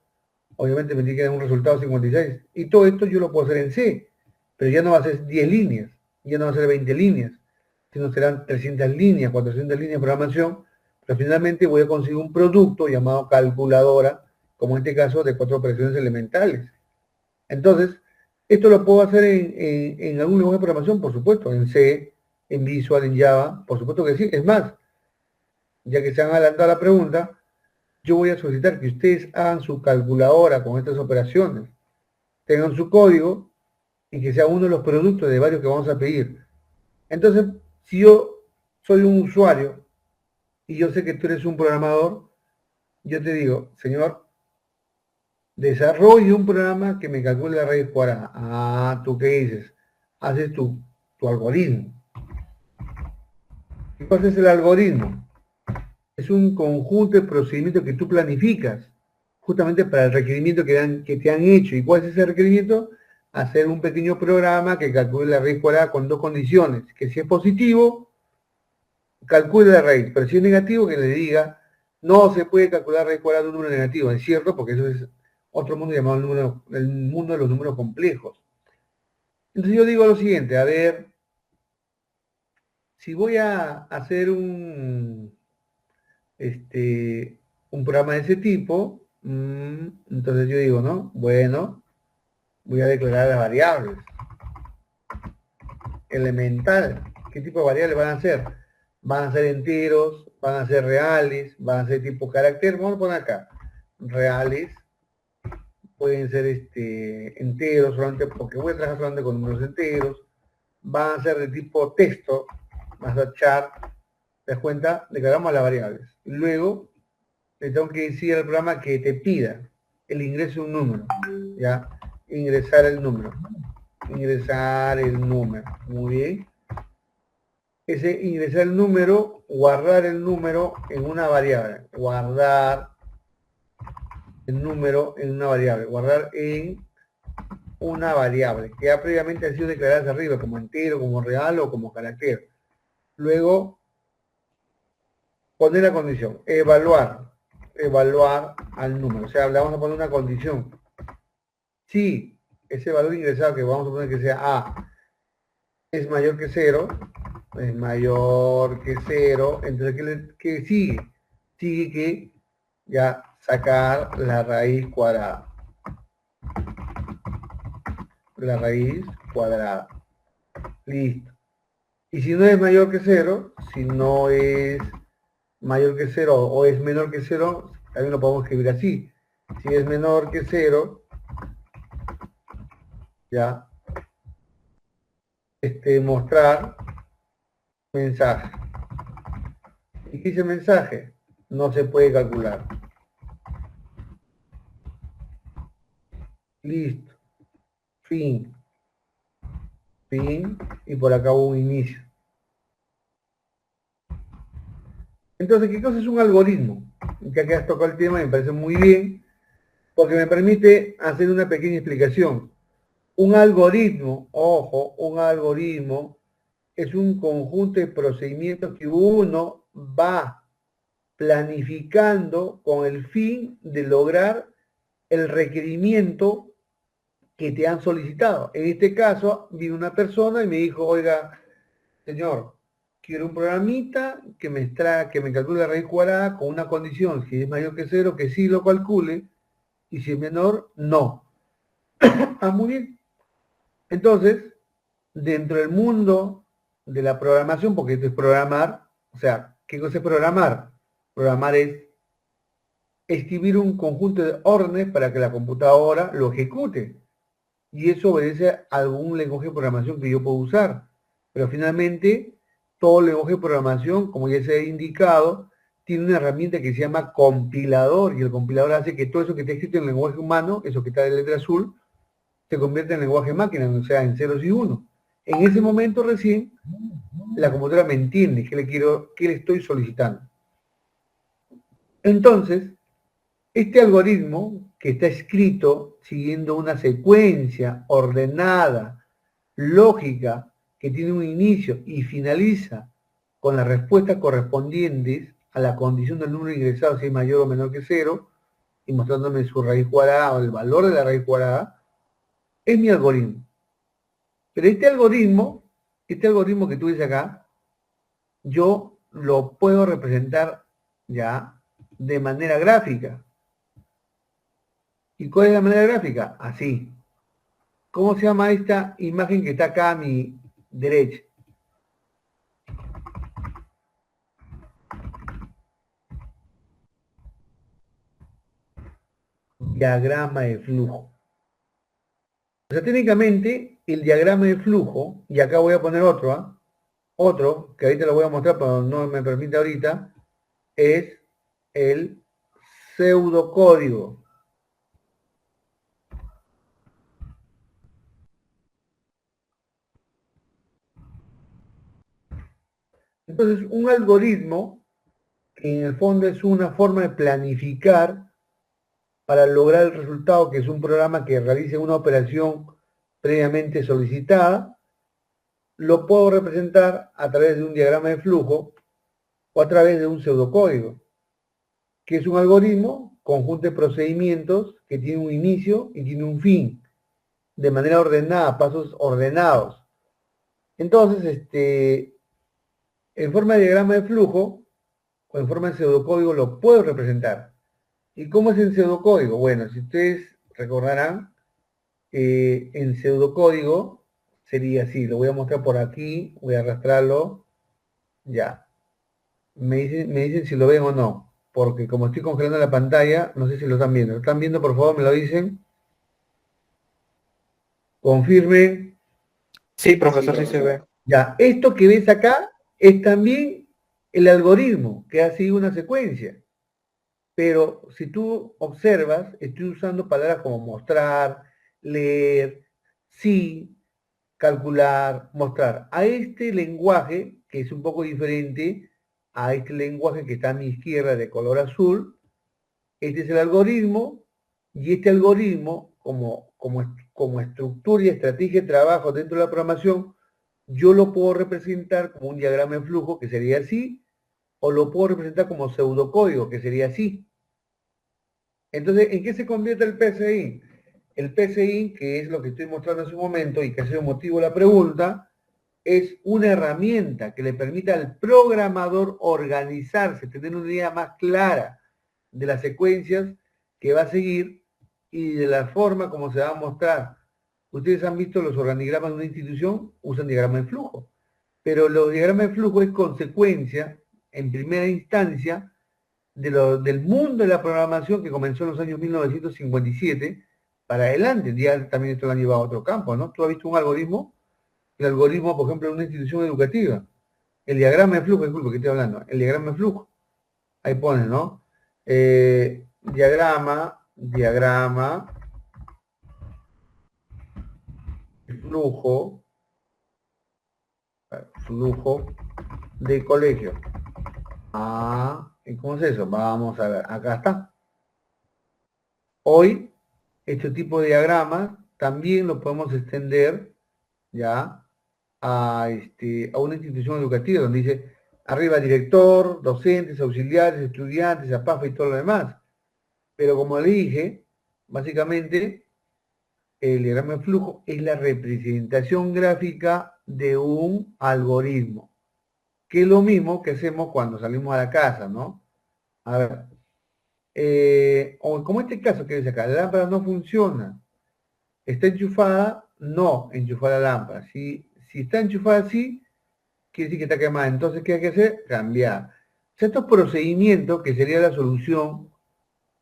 A: obviamente me tiene que dar un resultado 56. Y todo esto yo lo puedo hacer en C, pero ya no va a ser 10 líneas, ya no va a ser 20 líneas. sino serán 300 líneas, 400 líneas de programación, pero finalmente voy a conseguir un producto llamado calculadora, como en este caso de 4 operaciones elementales. Entonces, esto lo puedo hacer en algún lenguaje de programación, por supuesto, en C, en Visual, en Java, por supuesto que sí. Es más, ya que se han adelantado la pregunta, yo voy a solicitar que ustedes hagan su calculadora con estas operaciones, tengan su código y que sea uno de los productos de varios que vamos a pedir. Entonces, si yo soy un usuario y yo sé que tú eres un programador, yo te digo, señor, desarrolle un programa que me calcule la raíz cuadrada. Ah, ¿tú qué dices? Haces tu algoritmo. ¿Qué cosa es el algoritmo? Es un conjunto de procedimientos que tú planificas, justamente para el requerimiento que te han hecho. ¿Y cuál es ese requerimiento? Hacer un pequeño programa que calcule la raíz cuadrada con dos condiciones, que si es positivo, calcule la raíz, pero si es negativo, que le diga, no se puede calcular raíz cuadrada de un número negativo, es cierto, porque eso es otro mundo llamado el mundo de los números complejos. Entonces yo digo lo siguiente, a ver, si voy a hacer un programa de ese tipo, entonces yo digo, ¿no? Bueno, voy a declarar las variables. Elemental. ¿Qué tipo de variables van a ser? Van a ser enteros, van a ser reales, van a ser tipo carácter. Vamos a poner acá. Reales. Pueden ser enteros, solamente porque voy a trabajar solamente con números enteros. Van a ser de tipo texto. Vas a char. ¿Te das cuenta? Declaramos las variables. Luego, le tengo que decir al programa que te pida el ingreso de un número. ¿Ya? Ingresar el número. Ingresar el número. Muy bien. Ese ingresar el número, guardar el número en una variable. Guardar el número en una variable. Guardar en una variable que ya previamente ha sido declarada hacia arriba como entero, como real o como carácter. Luego, poner la condición. Evaluar. Evaluar al número. O sea, le vamos a poner una condición. Si ese valor ingresado, que vamos a poner que sea A, es mayor que 0, es mayor que 0, entonces ¿qué sigue? Sigue que ya sacar la raíz cuadrada. La raíz cuadrada. Listo. Y si no es mayor que 0, si no es mayor que 0 o es menor que 0, también lo podemos escribir así. Si es menor que 0, ya, mostrar mensaje. ¿Y qué dice mensaje? No se puede calcular. Listo. Fin. Fin. Y por acá hubo un inicio. Entonces, ¿qué cosa es un algoritmo? Ya que has tocado el tema, me parece muy bien, porque me permite hacer una pequeña explicación. Un algoritmo, ojo, un algoritmo es un conjunto de procedimientos que uno va planificando con el fin de lograr el requerimiento que te han solicitado. En este caso, vino una persona y me dijo, oiga, señor, quiero un programita que me calcule la raíz cuadrada con una condición, si es mayor que 0, que sí lo calcule, y si es menor, no. Ah, muy bien. Entonces, dentro del mundo de la programación, porque esto es programar, o sea, ¿qué cosa es programar? Programar es escribir un conjunto de órdenes para que la computadora lo ejecute. Y eso obedece a algún lenguaje de programación que yo puedo usar. Pero finalmente, todo lenguaje de programación, como ya se ha indicado, tiene una herramienta que se llama compilador, y el compilador hace que todo eso que está escrito en lenguaje humano, eso que está de letra azul, se convierte en lenguaje máquina, o sea, en ceros y unos. En ese momento recién, la computadora me entiende qué le estoy solicitando. Entonces, este algoritmo, que está escrito siguiendo una secuencia ordenada, lógica, que tiene un inicio y finaliza con las respuestas correspondientes a la condición del número ingresado, si es mayor o menor que 0, y mostrándome su raíz cuadrada o el valor de la raíz cuadrada, es mi algoritmo. Pero este algoritmo que tú ves acá, yo lo puedo representar ya de manera gráfica. ¿Y cuál es la manera gráfica? Así. ¿Cómo se llama esta imagen que está acá a mi derecha? Diagrama de flujo. O sea, técnicamente, el diagrama de flujo, y acá voy a poner otro, otro, que ahorita lo voy a mostrar, pero no me permite ahorita, es el pseudocódigo. Entonces, un algoritmo, que en el fondo es una forma de planificar para lograr el resultado, que es un programa que realice una operación previamente solicitada, lo puedo representar a través de un diagrama de flujo o a través de un pseudocódigo, que es un algoritmo, conjunto de procedimientos que tiene un inicio y tiene un fin, de manera ordenada, pasos ordenados. Entonces, en forma de diagrama de flujo o en forma de pseudocódigo lo puedo representar. ¿Y cómo es el pseudocódigo? Bueno, si ustedes recordarán, en pseudocódigo sería así, lo voy a mostrar por aquí, voy a arrastrarlo, ya. Me dicen si lo ven o no, porque como estoy congelando la pantalla, no sé si lo están viendo. ¿Lo están viendo? Por favor, me lo dicen. Confirme.
B: Sí, profesor, sí se ve.
A: Ya, esto que ves acá es también el algoritmo que ha sido una secuencia. Pero si tú observas, estoy usando palabras como mostrar, leer, sí, calcular, mostrar. A este lenguaje, que es un poco diferente a este lenguaje que está a mi izquierda de color azul, este es el algoritmo, y este algoritmo, como estructura y estrategia de trabajo dentro de la programación, yo lo puedo representar como un diagrama de flujo, que sería así, o lo puedo representar como pseudocódigo, que sería así. Entonces, ¿en qué se convierte el PCI? El PCI, que es lo que estoy mostrando hace un momento y que ha sido motivo de la pregunta, es una herramienta que le permite al programador organizarse, tener una idea más clara de las secuencias que va a seguir y de la forma como se va a mostrar. Ustedes han visto los organigramas de una institución, usan diagrama de flujo, pero los diagramas de flujo es consecuencia, en primera instancia, del mundo de la programación que comenzó en los años 1957 para adelante. Ya también esto lo han llevado a otro campo, ¿no? ¿Tú has visto un algoritmo? El algoritmo, por ejemplo, en una institución educativa. El diagrama de flujo, disculpe que estoy hablando, el diagrama de flujo. Ahí pone, ¿no? Diagrama, flujo, flujo de colegio. Ah, ¿y cómo es eso? Vamos a ver, acá está. Hoy, este tipo de diagramas también lo podemos extender, ¿ya? A una institución educativa donde dice arriba director, docentes, auxiliares, estudiantes, APAFA y todo lo demás. Pero como le dije, básicamente el diagrama de flujo es la representación gráfica de un algoritmo, que es lo mismo que hacemos cuando salimos a la casa, ¿no? A ver, o como este caso que dice acá, la lámpara no funciona, está enchufada, no enchufar la lámpara. Si está enchufada así, quiere decir que está quemada. Entonces, ¿qué hay que hacer? Cambiar. O sea, estos procedimientos, que sería la solución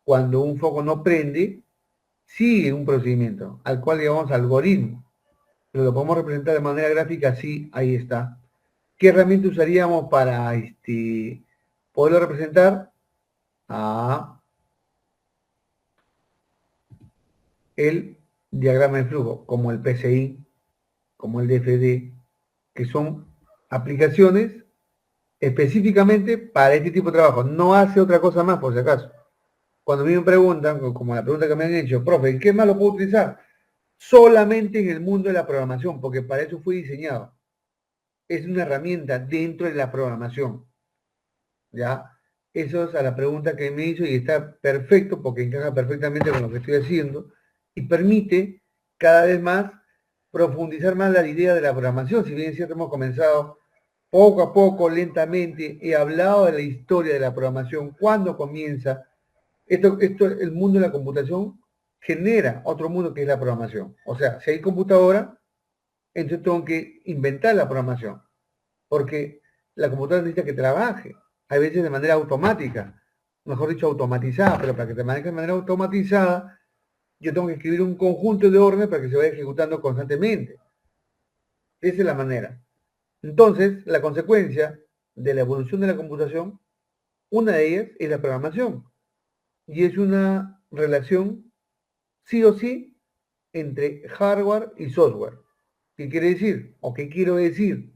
A: cuando un foco no prende, sigue un procedimiento al cual llamamos algoritmo. Pero lo podemos representar de manera gráfica, sí, ahí está. ¿Qué herramienta usaríamos para poderlo representar? El diagrama de flujo, como el PCI, como el DFD, que son aplicaciones específicamente para este tipo de trabajo. No hace otra cosa más, por si acaso. Cuando a mí me preguntan, como la pregunta que me han hecho, profe, ¿en qué más lo puedo utilizar? Solamente en el mundo de la programación, porque para eso fue diseñado. Es una herramienta dentro de la programación. ¿Ya? Eso es a la pregunta que me hizo y está perfecto porque encaja perfectamente con lo que estoy haciendo y permite cada vez más profundizar más la idea de la programación. Si bien es cierto, hemos comenzado Poco a poco, lentamente, he hablado de la historia de la programación, cuándo comienza. El mundo de la computación genera otro mundo que es la programación. O sea, si hay computadora, entonces tengo que inventar la programación, porque la computadora necesita que trabaje, a veces de manera automática, mejor dicho, automatizada, pero para que te maneje de manera automatizada, yo tengo que escribir un conjunto de órdenes para que se vaya ejecutando constantemente. Esa es la manera. Entonces, la consecuencia de la evolución de la computación, una de ellas es la programación, y es una relación sí o sí entre hardware y software. ¿Qué quiere decir? ¿O qué quiero decir?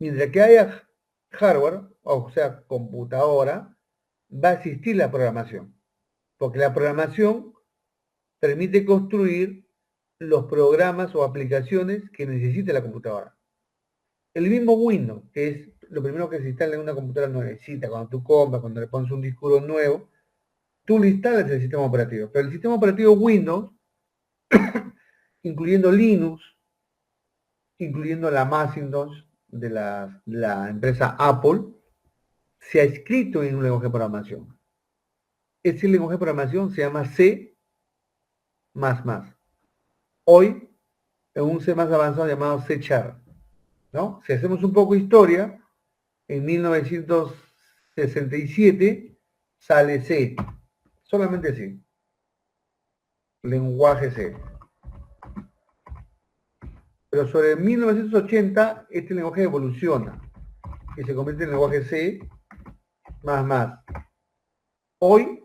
A: Mientras que haya hardware, o sea, computadora, va a existir la programación, porque la programación permite construir los programas o aplicaciones que necesita la computadora. El mismo Windows, que es lo primero que se instala en una computadora nuevecita, cuando tú compras, cuando le pones un disco duro nuevo, tú le instalas el sistema operativo. Pero el sistema operativo Windows, incluyendo Linux, incluyendo la Macintosh de la empresa Apple, se ha escrito en un lenguaje de programación. Ese lenguaje de programación se llama C++. Hoy, en un C más avanzado llamado C Sharp, ¿no? Si hacemos un poco de historia, en 1967 sale C, solamente C, lenguaje C. Pero sobre 1980 este lenguaje evoluciona y se convierte en lenguaje C++. Hoy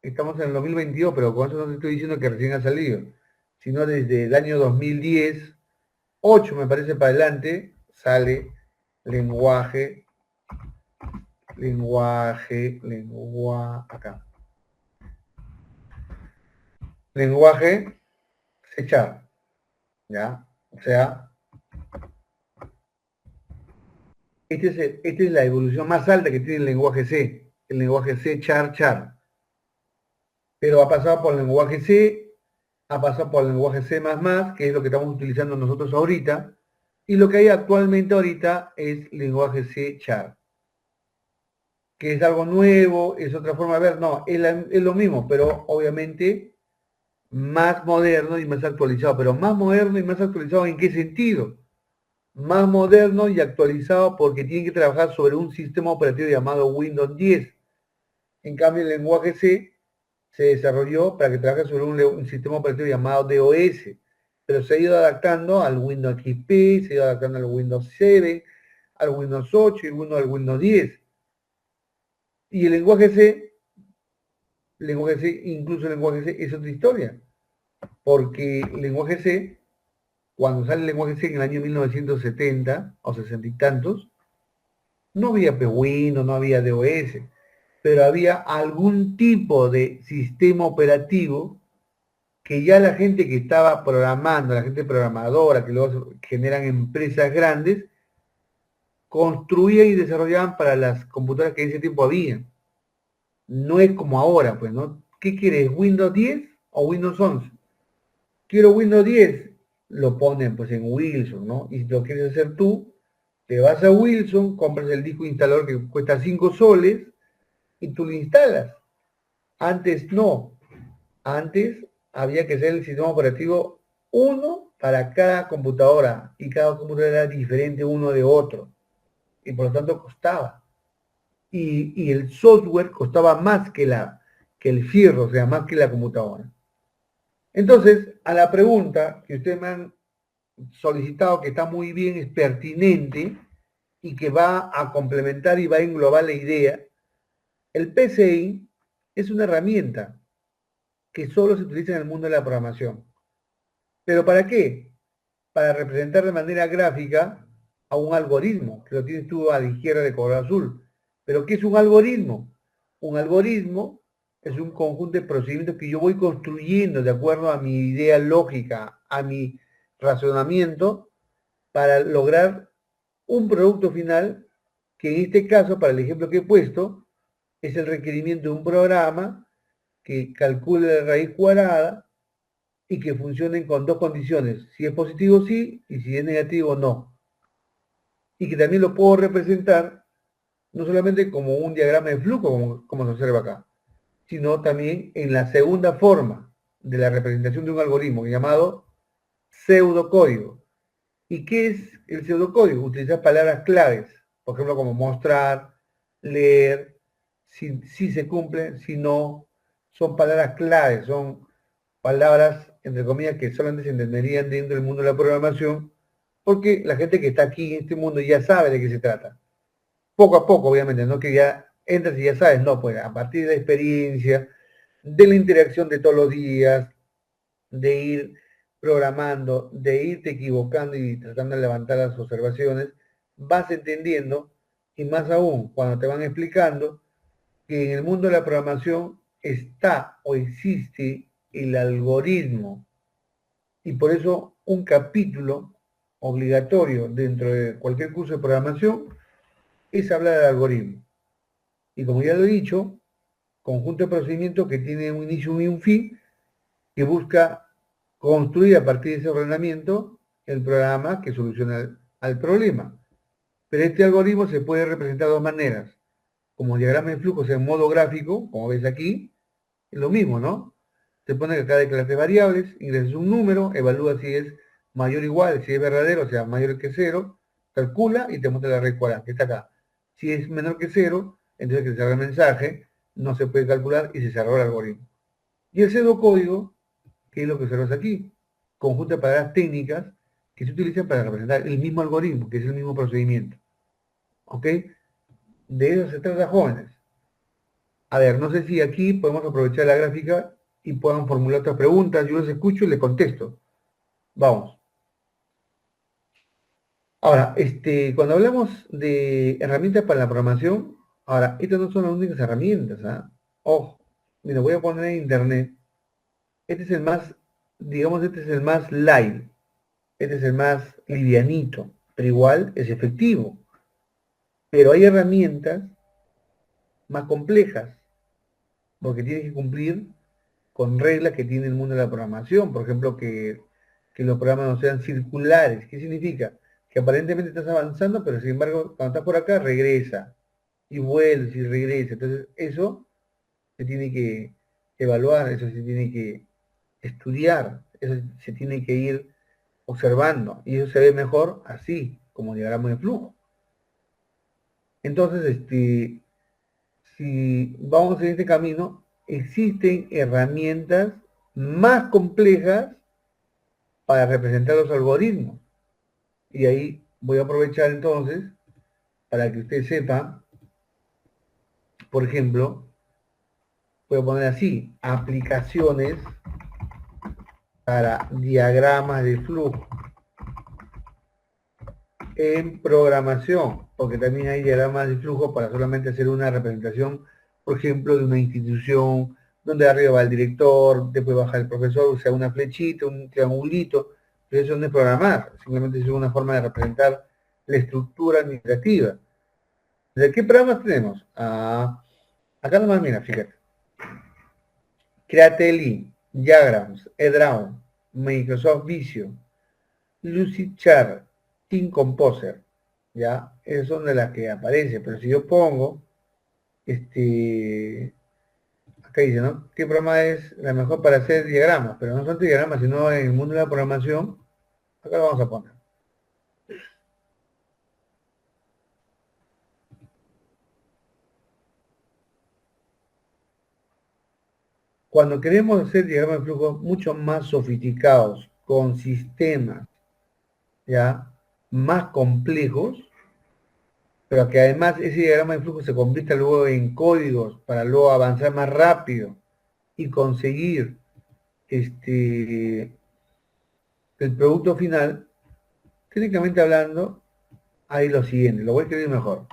A: estamos en el 2022, pero con eso no te estoy diciendo que recién ha salido, sino desde el año 2010, 8 me parece para adelante, sale lenguaje, acá. Lenguaje C Sharp, ¿ya? O sea, esta es la evolución más alta que tiene el lenguaje C Sharp. Pero ha pasado por el lenguaje C, ha pasado por el lenguaje C++, que es lo que estamos utilizando nosotros ahorita, y lo que hay actualmente ahorita es lenguaje C Sharp, que es algo nuevo, es otra forma de ver, no, es lo mismo, pero obviamente más moderno y más actualizado. Pero más moderno y más actualizado, ¿en qué sentido? Más moderno y actualizado porque tiene que trabajar sobre un sistema operativo llamado Windows 10. En cambio, el lenguaje C se desarrolló para que trabaje sobre un sistema operativo llamado DOS, pero se ha ido adaptando al Windows XP, se ha ido adaptando al Windows 7, al Windows 8 y al Windows 10. Y incluso el lenguaje C es otra historia, porque el lenguaje C, cuando sale el lenguaje C en el año 1970 o 60 y tantos, no había Windows, no había DOS, pero había algún tipo de sistema operativo que ya la gente que estaba programando, la gente programadora, que luego generan empresas grandes, construían y desarrollaban para las computadoras que en ese tiempo había. No es como ahora, pues, ¿no? ¿Qué quieres? ¿Windows 10 o Windows 11? Quiero Windows 10, lo ponen pues en Wilson, ¿no? Y si lo quieres hacer tú, te vas a Wilson, compras el disco instalador que cuesta 5 soles y tú lo instalas. Antes no, antes había que hacer el sistema operativo uno para cada computadora y cada computadora era diferente uno de otro y por lo tanto costaba. Y el software costaba más que el fierro, o sea, más que la computadora. Entonces, a la pregunta que ustedes me han solicitado, que está muy bien, es pertinente y que va a complementar y va a englobar la idea, el PCI es una herramienta que solo se utiliza en el mundo de la programación. ¿Pero para qué? Para representar de manera gráfica a un algoritmo, que lo tienes tú a la izquierda de color azul. ¿Pero qué es un algoritmo? Un algoritmo es un conjunto de procedimientos que yo voy construyendo de acuerdo a mi idea lógica, a mi razonamiento, para lograr un producto final que en este caso, para el ejemplo que he puesto, es el requerimiento de un programa que calcule la raíz cuadrada y que funcionen con dos condiciones, si es positivo sí y si es negativo no. y que también lo puedo representar no solamente como un diagrama de flujo, como se observa acá, sino también en la segunda forma de la representación de un algoritmo llamado pseudocódigo. ¿Y qué es el pseudocódigo? Utilizar palabras claves, por ejemplo, como mostrar, leer, si se cumple, si no, son palabras claves, son palabras, entre comillas, que solamente se entenderían dentro del mundo de la programación, porque la gente que está aquí en este mundo ya sabe de qué se trata. Poco a poco, obviamente, no que ya entras y ya sabes, no, pues a partir de la experiencia, de la interacción de todos los días, de ir programando, de irte equivocando y tratando de levantar las observaciones, vas entendiendo, y más aún cuando te van explicando que en el mundo de la programación está o existe el algoritmo, y por eso un capítulo obligatorio dentro de cualquier curso de programación es hablar del algoritmo. Y como ya lo he dicho, conjunto de procedimientos que tiene un inicio y un fin, que busca construir a partir de ese ordenamiento el programa que soluciona al problema. Pero este algoritmo se puede representar de dos maneras. Como diagrama de flujos en modo gráfico, como ves aquí, es lo mismo, ¿no? Se pone que cada clase de variables, ingresas un número, evalúa si es mayor o igual, si es verdadero, o sea, mayor que cero, calcula y te muestra la red cuadrada, que está acá. Si es menor que cero, entonces que se cerra el mensaje, no se puede calcular y se cerró el algoritmo. Y el pseudocódigo, que es lo que observas aquí, conjunto de palabras técnicas que se utilizan para representar el mismo algoritmo, que es el mismo procedimiento. ¿Ok? De eso se trata, jóvenes. A ver, no sé si aquí podemos aprovechar la gráfica y puedan formular otras preguntas. Yo los escucho y les contesto. Vamos. Ahora, cuando hablamos de herramientas para la programación, ahora, estas no son las únicas herramientas, ¿ah? Ojo, mira, voy a poner en internet. Este es el más, digamos, este es el más light. Este es el más livianito, pero igual es efectivo. Pero hay herramientas más complejas, porque tienes que cumplir con reglas que tiene el mundo de la programación. Por ejemplo, que los programas no sean circulares. ¿Qué significa? Que aparentemente estás avanzando, pero sin embargo, cuando estás por acá, regresa. Y vuelves y regresa. Entonces, eso se tiene que evaluar, eso se tiene que estudiar, eso se tiene que ir observando. Y eso se ve mejor así, como diagrama de flujo. Entonces, si vamos en este camino, existen herramientas más complejas para representar los algoritmos. Y ahí voy a aprovechar entonces para que usted sepa, por ejemplo, voy a poner así, aplicaciones para diagramas de flujo en programación, porque también hay diagramas de flujo para solamente hacer una representación, por ejemplo, de una institución, donde arriba va el director, después baja el profesor, usa una flechita, un triangulito, pero eso no es programar, simplemente es una forma de representar la estructura administrativa. ¿De qué programas tenemos? Acá nomás, mira, fíjate. Creately, Diagrams, eDraw, Microsoft Visio, Lucidchart, Team Composer, ¿ya? Esas son de las que aparece, pero si yo pongo, acá dice, ¿no? ¿Qué programa es la mejor para hacer diagramas? Pero no son diagramas, sino en el mundo de la programación, acá lo vamos a poner. Cuando queremos hacer diagramas de flujo mucho más sofisticados, con sistemas, ¿ya? Más complejos, pero que además ese diagrama de flujo se convierta luego en códigos para luego avanzar más rápido y conseguir el producto final, técnicamente hablando, hay lo siguiente, lo voy a escribir mejor.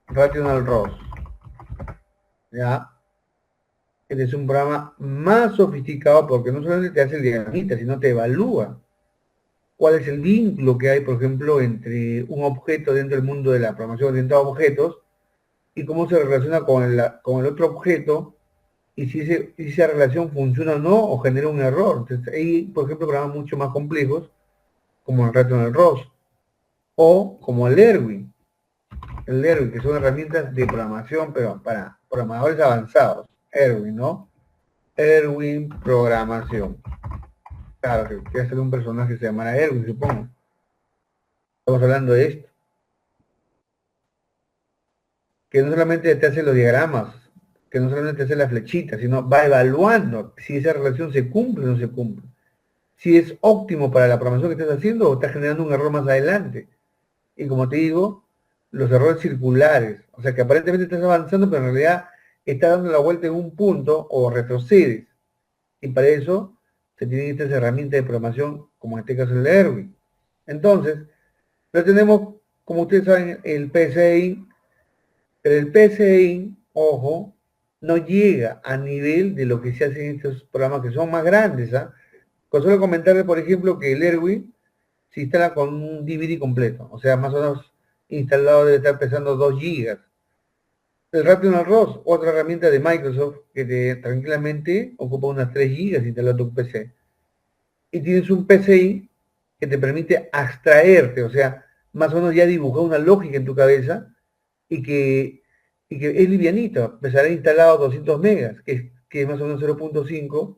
A: Rational ROS, ¿ya? Este es un programa más sofisticado porque no solamente te hace el diagramita, sino te evalúa cuál es el vínculo que hay, por ejemplo, entre un objeto dentro del mundo de la programación orientada a objetos y cómo se relaciona con el otro objeto y si esa relación funciona o no o genera un error. Entonces, hay, por ejemplo, programas mucho más complejos como el Rational ROS. o como el Erwin, que son herramientas de programación, pero para programadores avanzados. Erwin, ¿no? Erwin Programación. Claro, que quiere ser un personaje que se llamará Erwin, supongo. Estamos hablando de esto. Que no solamente te hace los diagramas, que no solamente te hace las flechitas, sino va evaluando si esa relación se cumple o no se cumple. Si es óptimo para la programación que estás haciendo o estás generando un error más adelante. Y como te digo, los errores circulares, o sea que aparentemente estás avanzando, pero en realidad estás dando la vuelta en un punto o retrocedes. Y para eso se tienen estas herramientas de programación, como en este caso el Erwin. Entonces, lo tenemos, como ustedes saben, el PCI, pero el PCI, ojo, no llega a nivel de lo que se hace en estos programas que son más grandes. ¿Ah? Con solo comentarles, por ejemplo, que el Erwin se instala con un DVD completo, o sea, más o menos instalado debe estar pesando 2 gigas. El Rational ROS, otra herramienta de Microsoft que te, tranquilamente ocupa unas 3 gigas instalado tu PC. Y tienes un PCI que te permite abstraerte, o sea, más o menos ya dibujar una lógica en tu cabeza y que, y que es livianito, pesará instalado 200 megas, que es más o menos 0.5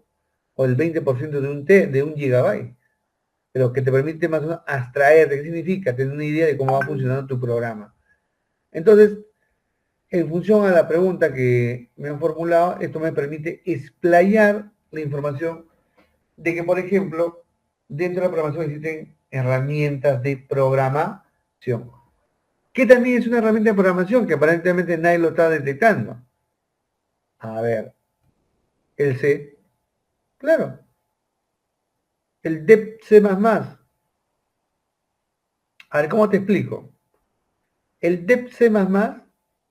A: o el 20% de un gigabyte, pero que te permite más o menos abstraerte. ¿Qué significa? Tener una idea de cómo va funcionando tu programa. Entonces, en función a la pregunta que me han formulado, esto me permite explayar la información de que, por ejemplo, dentro de la programación existen herramientas de programación, que también es una herramienta de programación que aparentemente nadie lo está detectando. A ver, el C, claro, el DEP C++. A ver, ¿cómo te explico? El DEP C++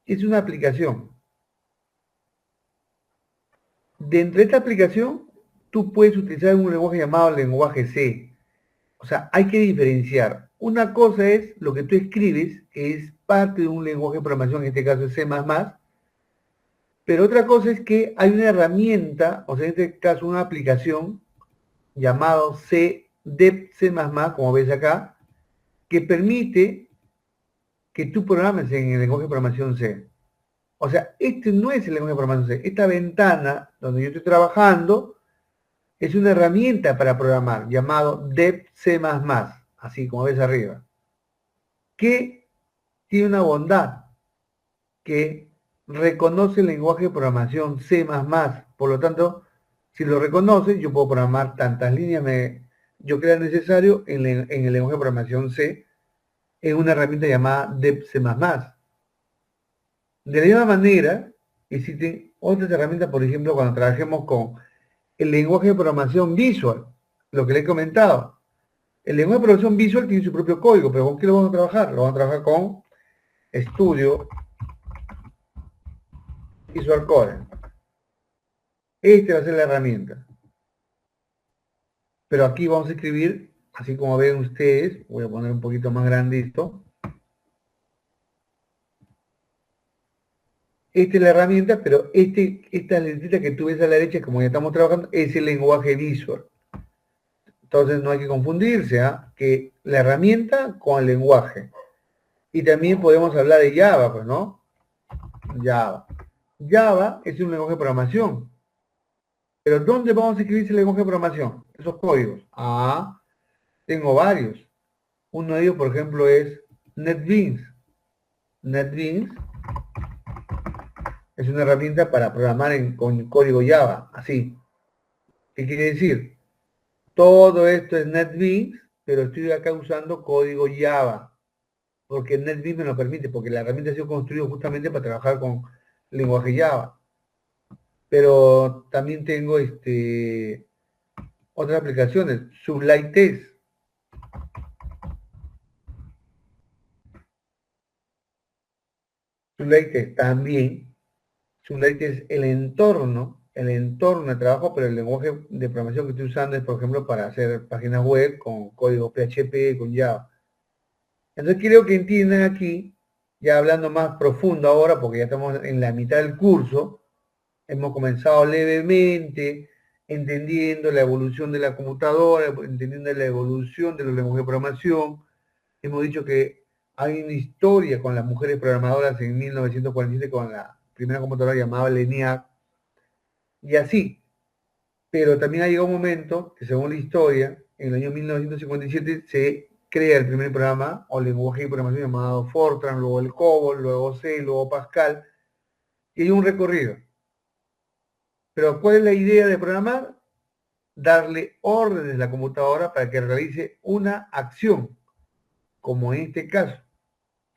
A: es una aplicación. Dentro de esta aplicación, tú puedes utilizar un lenguaje llamado lenguaje C. O sea, hay que diferenciar. Una cosa es lo que tú escribes, que es parte de un lenguaje de programación, en este caso es C++, pero otra cosa es que hay una herramienta, o sea, en este caso una aplicación llamado C, DEP C++, como ves acá, que permite que tú programes en el lenguaje de programación C. O sea, este no es el lenguaje de programación C. Esta ventana donde yo estoy trabajando es una herramienta para programar llamado DEP C++, así como ves arriba, que tiene una bondad, que reconoce el lenguaje de programación C++. Por lo tanto, si lo reconoce, yo puedo programar tantas líneas yo crea necesario en el lenguaje de programación C en una herramienta llamada DEP C++. De la misma manera, existen otras herramientas, por ejemplo, cuando trabajemos con el lenguaje de programación Visual, lo que le he comentado. El lenguaje de programación Visual tiene su propio código, pero ¿con qué lo vamos a trabajar? Lo vamos a trabajar con Studio Visual Code. Esta va a ser la herramienta. Pero aquí vamos a escribir, así como ven ustedes, voy a poner un poquito más grande esto. Esta es la herramienta, pero esta letrita que tú ves a la derecha, como ya estamos trabajando, es el lenguaje Visual. Entonces no hay que confundirse, que la herramienta con el lenguaje. Y también podemos hablar de Java, pues, ¿no? Java. Java es un lenguaje de programación. Pero ¿dónde vamos a escribir ese lenguaje de programación? Esos códigos. Tengo varios. Uno de ellos, por ejemplo, es NetBeans. NetBeans es una herramienta para programar con código Java, así. ¿Qué quiere decir? Todo esto es NetBeans, pero estoy acá usando código Java, porque NetBeans me lo permite, porque la herramienta ha sido construida justamente para trabajar con lenguaje Java. Pero también tengo otras aplicaciones, Sublime Test. Sublime Test también. Sublime Test es el entorno de trabajo, pero el lenguaje de programación que estoy usando es, por ejemplo, para hacer páginas web con código PHP, con Java. Entonces creo que entiendan aquí, ya hablando más profundo ahora, porque ya estamos en la mitad del curso, hemos comenzado levemente, entendiendo la evolución de la computadora, entendiendo la evolución de los lenguajes de programación, hemos dicho que hay una historia con las mujeres programadoras en 1947 con la primera computadora llamada ENIAC, y así. Pero también ha llegado un momento que, según la historia, en el año 1957 se crea el primer programa o lenguaje de programación llamado Fortran, luego el COBOL, luego C, luego Pascal, y hay un recorrido. Pero ¿cuál es la idea de programar? Darle órdenes a la computadora para que realice una acción, como en este caso,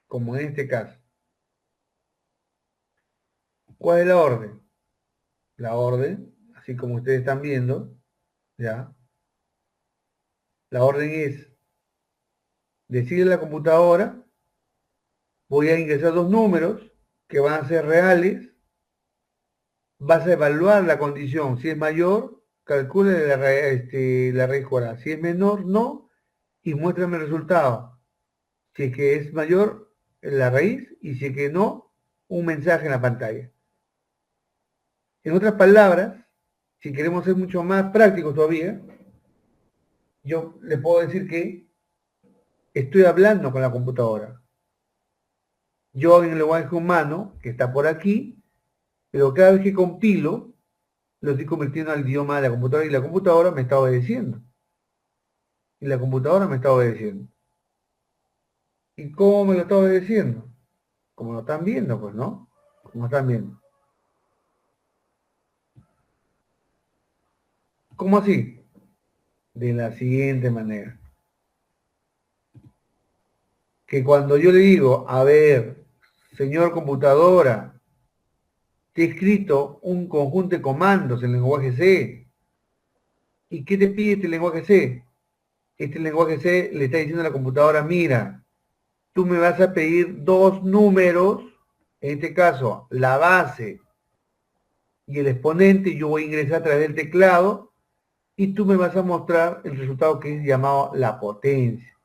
A: como en este caso. ¿Cuál es la orden? La orden, así como ustedes están viendo, ¿ya? La orden es decirle a la computadora, voy a ingresar dos números que van a ser reales, vas a evaluar la condición, si es mayor, calcule la raíz cuadrada, si es menor, no, y muéstrame el resultado. Si es que es mayor, la raíz, y si es que no, un mensaje en la pantalla. En otras palabras, si queremos ser mucho más prácticos todavía, yo le puedo decir que estoy hablando con la computadora. Yo en el lenguaje humano, que está por aquí, pero cada vez que compilo, lo estoy convirtiendo al idioma de la computadora y la computadora me está obedeciendo. Y la computadora me está obedeciendo. ¿Y cómo me lo está obedeciendo? Como lo están viendo, pues, ¿no? Como están viendo. ¿Cómo así? De la siguiente manera. Que cuando yo le digo, a ver, señor computadora, te he escrito un conjunto de comandos en lenguaje C. ¿Y qué te pide este lenguaje C? Este lenguaje C le está diciendo a la computadora, mira, tú me vas a pedir dos números, en este caso, la base y el exponente, yo voy a ingresar a través del teclado y tú me vas a mostrar el resultado que es llamado la potencia.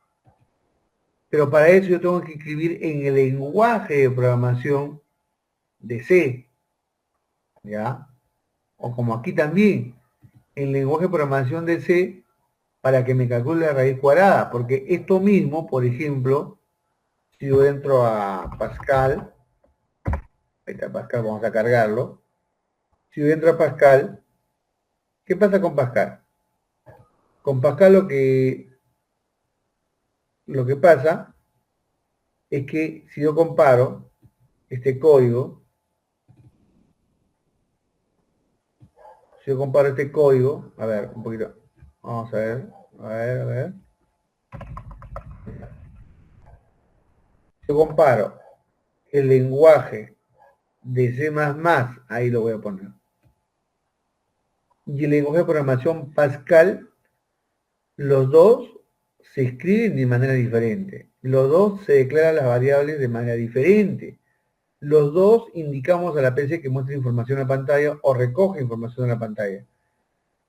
A: Pero para eso yo tengo que escribir en el lenguaje de programación de C, ¿ya? O como aquí también, el lenguaje de programación de C para que me calcule la raíz cuadrada, porque esto mismo, por ejemplo, si yo entro a Pascal, ahí está Pascal, vamos a cargarlo, si yo entro a Pascal, ¿qué pasa con Pascal? Con Pascal lo que pasa es que si yo comparo este código, si yo comparo este código, a ver, un poquito, vamos a ver, a ver. Si yo comparo el lenguaje de C++, ahí lo voy a poner, y el lenguaje de programación Pascal, los dos se escriben de manera diferente. Los dos se declaran las variables de manera diferente. Los dos indicamos a la PC que muestre información en la pantalla o recoge información en la pantalla.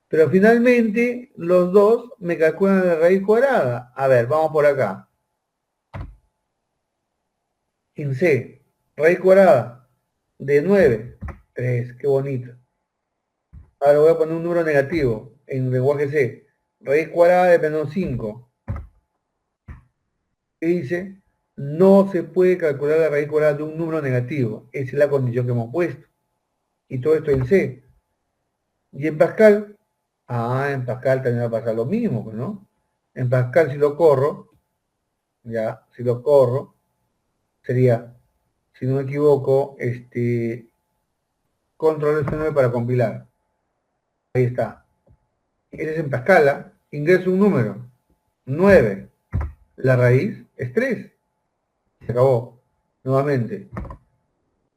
A: Pero finalmente, los dos me calculan la raíz cuadrada. A ver, vamos por acá. En C, raíz cuadrada de 9, 3, qué bonito. Ahora voy a poner un número negativo en lenguaje C. Raíz cuadrada de menos 5. ¿Qué dice? No se puede calcular la raíz cuadrada de un número negativo. Esa es la condición que hemos puesto. Y todo esto en C. Y en Pascal, en Pascal también va a pasar lo mismo, ¿no? En Pascal si lo corro, ya, si lo corro, sería, si no me equivoco, control F9 para compilar. Ahí está. Ese es en Pascal, ¿ah? Ingreso un número, 9. La raíz es 3. Se acabó. Nuevamente.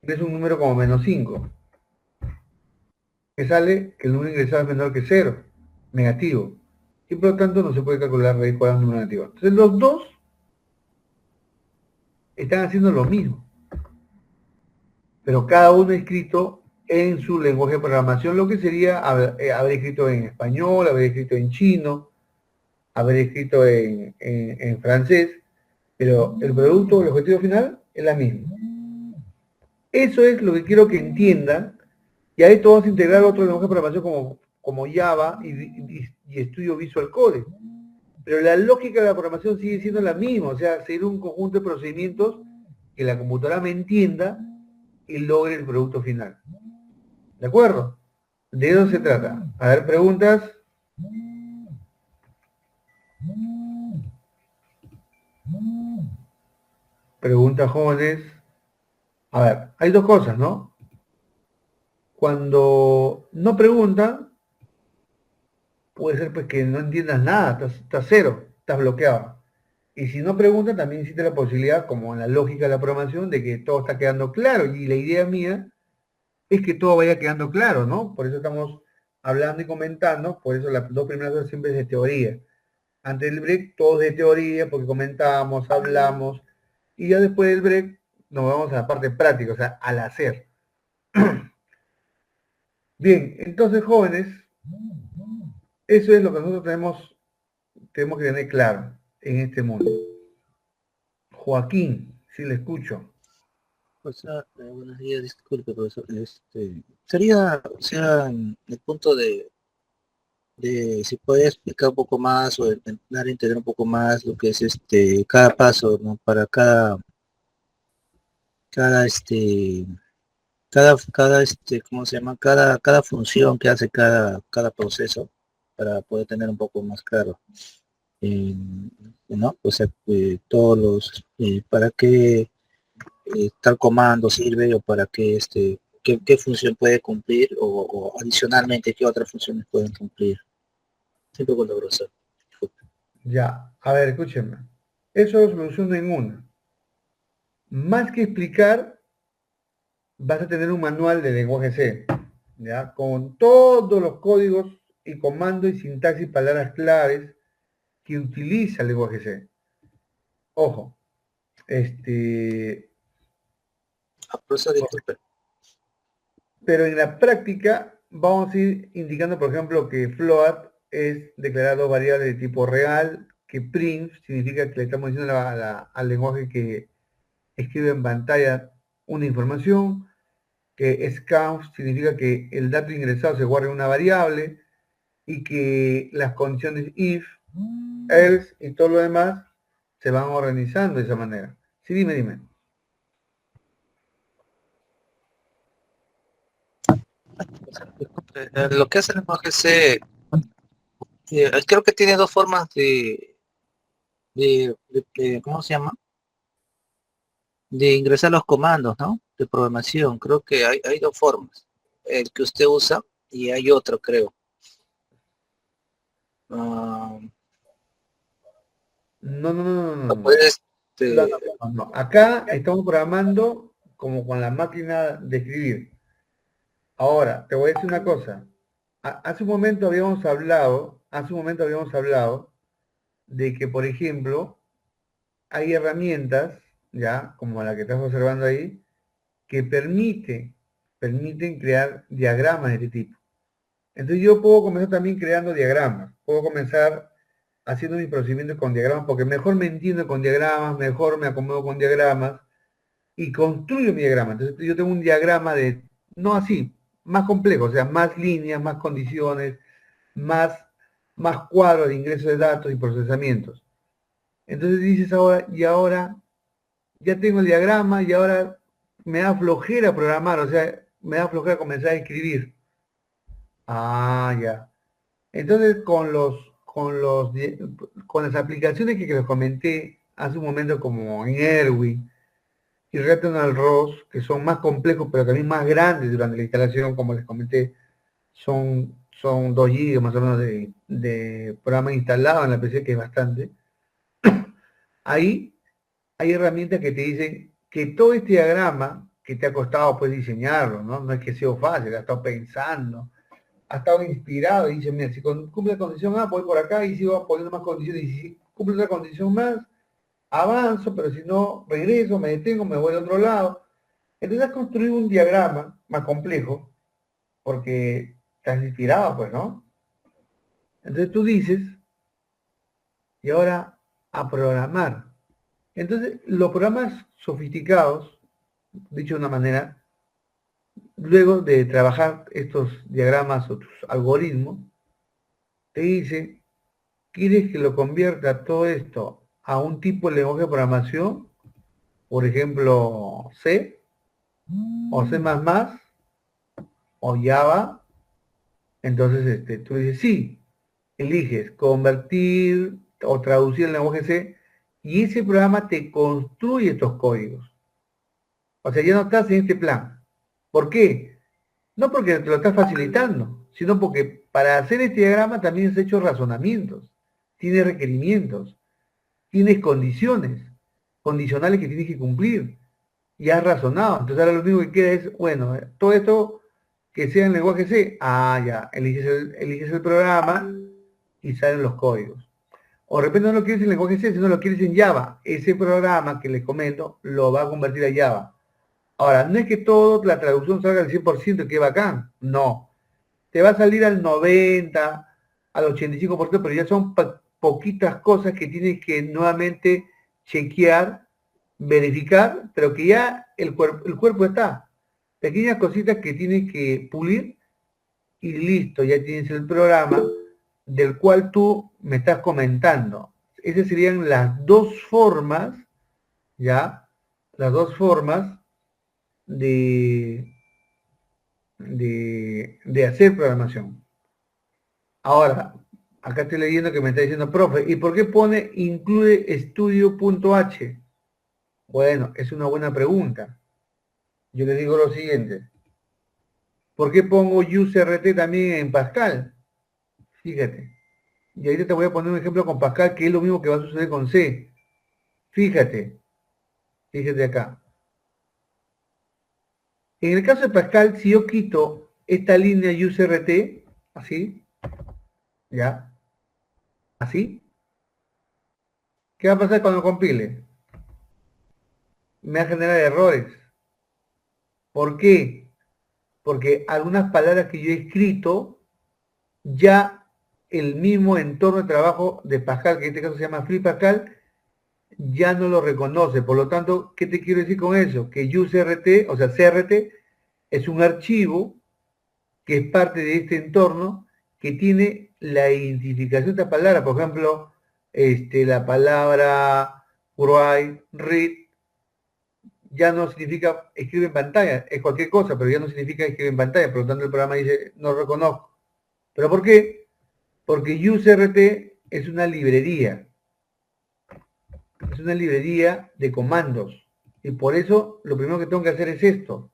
A: Ingreso un número como menos 5. Que sale que el número ingresado es menor que 0, negativo. Y por lo tanto no se puede calcular raíz cuadrada de un número negativo. Entonces los dos están haciendo lo mismo, pero cada uno escrito en su lenguaje de programación, lo que sería haber escrito en español, haber escrito en chino, haber escrito en francés, pero el producto, el objetivo final es la misma. Eso es lo que quiero que entiendan, y a esto vamos a integrar otro lenguaje de programación como Java y Studio Visual Code. Pero la lógica de la programación sigue siendo la misma, o sea, seguir un conjunto de procedimientos que la computadora me entienda y logre el producto final. ¿De acuerdo? De eso se trata. A ver, preguntas. Preguntas, jóvenes. A ver, hay dos cosas, ¿no? Cuando no preguntan, puede ser pues que no entiendas nada, estás cero, estás bloqueado. Y si no preguntan, también existe la posibilidad, como en la lógica de la programación, de que todo está quedando claro. Y la idea mía es que todo vaya quedando claro, ¿no? Por eso estamos hablando y comentando, por eso las dos primeras horas siempre es de teoría. Antes del break, todo es de teoría, porque comentamos, hablamos, y ya después del break nos vamos a la parte práctica, o sea, al hacer. Bien, entonces, jóvenes, eso es lo que nosotros tenemos que tener claro en este mundo. Joaquín, si le escucho.
C: Buenos días, disculpe, profesor. Sería, o sea, en el punto de si puede explicar un poco más o dar a entender un poco más lo que es cada paso, ¿no? Para cada ¿cómo se llama? Cada función que hace cada proceso para poder tener un poco más claro, ¿no? O sea, todos para qué tal comando sirve o para qué qué función puede cumplir o adicionalmente qué otras funciones pueden cumplir. Siempre con la profesor.
A: Ya, a ver, escúchenme. Eso es solución ninguna. Más que explicar, vas a tener un manual de lenguaje C, ¿ya? Con todos los códigos y comandos y sintaxis, palabras claves que utiliza el lenguaje C. Ojo,
C: Profesor, disculpe.
A: pero en la práctica vamos a ir indicando, por ejemplo, que float es declarar dos variables de tipo real, que print significa que le estamos diciendo al lenguaje que escribe en pantalla una información, que scanf significa que el dato ingresado se guarda en una variable y que las condiciones if, else y todo lo demás se van organizando de esa manera. Sí, dime.
C: Lo que hace el lenguaje C, creo que tiene dos formas ¿cómo se llama? De ingresar los comandos, ¿no? De programación. Creo que hay dos formas. El que usted usa y hay otro, creo. Ah,
A: No. No. Acá estamos programando como con la máquina de escribir. Ahora, te voy a decir una cosa. Hace un momento habíamos hablado de que, por ejemplo, hay herramientas, ya, como la que estás observando ahí, que permiten crear diagramas de este tipo. Entonces yo puedo comenzar también creando diagramas. Puedo comenzar haciendo mis procedimientos con diagramas, porque mejor me entiendo con diagramas, mejor me acomodo con diagramas y construyo mi diagrama. Entonces yo tengo un diagrama no así, más complejo, o sea, más líneas, más condiciones, más, más cuadros de ingreso de datos y procesamientos. Entonces dices ahora ya tengo el diagrama y ahora me da flojera programar, o sea, me da flojera comenzar a escribir. Ah, ya. Entonces con las aplicaciones que les comenté hace un momento como en Erwin y Returnal ROS, que son más complejos pero también más grandes durante la instalación, como les comenté, son 2 GB más o menos de programa instalado en la PC, que es bastante. Ahí hay herramientas que te dicen que todo este diagrama que te ha costado pues diseñarlo, ¿no? No es que sea fácil, ha estado pensando, ha estado inspirado y dice, mira, si cumple la condición A, voy por acá y sigo poniendo más condiciones. Y si cumple una condición más, avanzo, pero si no, regreso, me detengo, me voy al otro lado. Entonces has construido un diagrama más complejo porque estás inspirado, pues, ¿no? Entonces tú dices, y ahora a programar. Entonces, los programas sofisticados, dicho de una manera, luego de trabajar estos diagramas o tus algoritmos, te dice ¿Quieres que lo convierta todo esto a un tipo de lenguaje de programación? Por ejemplo, C, o C++, o Java. Entonces, tú dices, sí, eliges convertir o traducir el lenguaje C, y ese programa te construye estos códigos. O sea, ya no estás en este plan. ¿Por qué? No porque te lo estás facilitando, sino porque para hacer este diagrama también has hecho razonamientos, tienes requerimientos, tienes condicionales que tienes que cumplir, y has razonado. Entonces ahora lo único que queda es, bueno, todo esto que sea en lenguaje C, ya, eliges el programa y salen los códigos. O de repente no lo quieres en lenguaje C, sino lo quieres en Java. Ese programa que les comento lo va a convertir a Java. Ahora, no es que todo la traducción salga al 100%, que bacán. No. Te va a salir al 90, al 85%, pero ya son poquitas cosas que tienes que nuevamente chequear, verificar, pero que ya el cuerpo está. Pequeñas cositas que tienes que pulir y listo, ya tienes el programa del cual tú me estás comentando. Esas serían las dos formas, ¿ya? Las dos formas de, de hacer programación. Ahora, acá estoy leyendo que me está diciendo, profe, ¿y por qué pone incluye estudio.h? Bueno, es una buena pregunta. Yo le digo lo siguiente. ¿Por qué pongo useRT también en Pascal? Fíjate. Y ahorita te voy a poner un ejemplo con Pascal, que es lo mismo que va a suceder con C. Fíjate. Fíjate acá. En el caso de Pascal, si yo quito esta línea useRT, así, ¿ya? Así, ¿qué va a pasar cuando compile? Me va a generar errores. ¿Por qué? Porque algunas palabras que yo he escrito, ya el mismo entorno de trabajo de Pascal, que en este caso se llama Free Pascal, ya no lo reconoce. Por lo tanto, ¿qué te quiero decir con eso? Que useRT, o sea, CRT, es un archivo que es parte de este entorno que tiene la identificación de esta palabra. Por ejemplo, la palabra write, read, ya no significa escribe en pantalla, es cualquier cosa, pero ya no significa escribe en pantalla, por lo tanto el programa dice no reconozco. ¿Pero por qué? Porque useRT es una librería de comandos, y por eso lo primero que tengo que hacer es esto,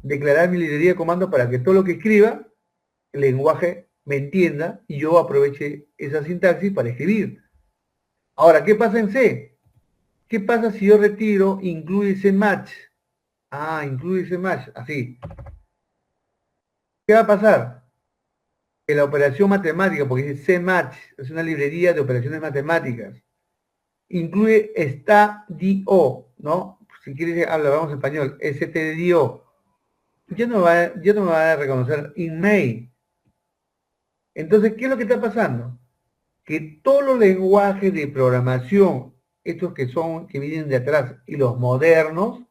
A: declarar mi librería de comandos para que todo lo que escriba, el lenguaje me entienda y yo aproveche esa sintaxis para escribir. Ahora, ¿qué pasa en C? ¿Qué pasa si yo retiro incluye CMatch? Incluye CMatch, así. ¿Qué va a pasar? Que la operación matemática, porque dice CMatch, es una librería de operaciones matemáticas, incluye STDIO, ¿no? Si quieres, hablamos español, STDIO. Ya no me va a reconocer InMain. Entonces, ¿qué es lo que está pasando? Que todos los lenguajes de programación, estos que vienen de atrás y los modernos,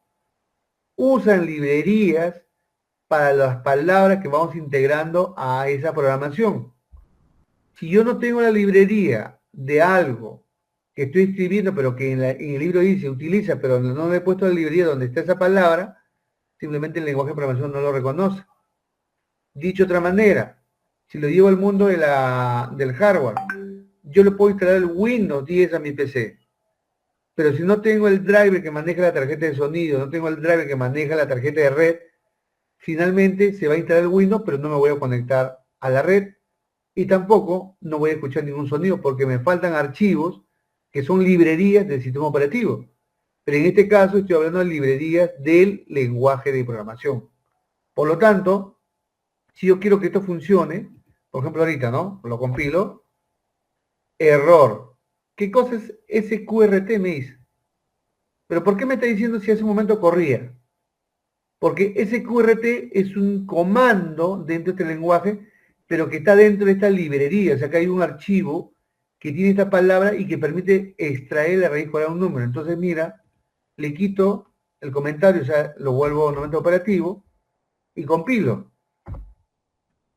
A: usan librerías para las palabras que vamos integrando a esa programación. Si yo no tengo la librería de algo que estoy escribiendo, pero que en el libro dice utiliza, pero no me he puesto la librería donde está esa palabra, simplemente el lenguaje de programación no lo reconoce. Dicho de otra manera, si lo llevo al mundo del hardware, yo le puedo instalar el Windows 10 a mi PC, pero si no tengo el driver que maneja la tarjeta de sonido, no tengo el driver que maneja la tarjeta de red, finalmente se va a instalar el Windows, pero no me voy a conectar a la red y tampoco no voy a escuchar ningún sonido porque me faltan archivos que son librerías del sistema operativo. Pero en este caso estoy hablando de librerías del lenguaje de programación. Por lo tanto, si yo quiero que esto funcione, por ejemplo ahorita, ¿no? Lo compilo, error. ¿Qué cosa es SQRT? Me dice. ¿Pero por qué me está diciendo si hace un momento corría? Porque SQRT es un comando dentro de este lenguaje, pero que está dentro de esta librería. O sea, que hay un archivo que tiene esta palabra y que permite extraer la raíz cuadrada de un número. Entonces, mira, le quito el comentario, o sea, lo vuelvo a un momento operativo y compilo.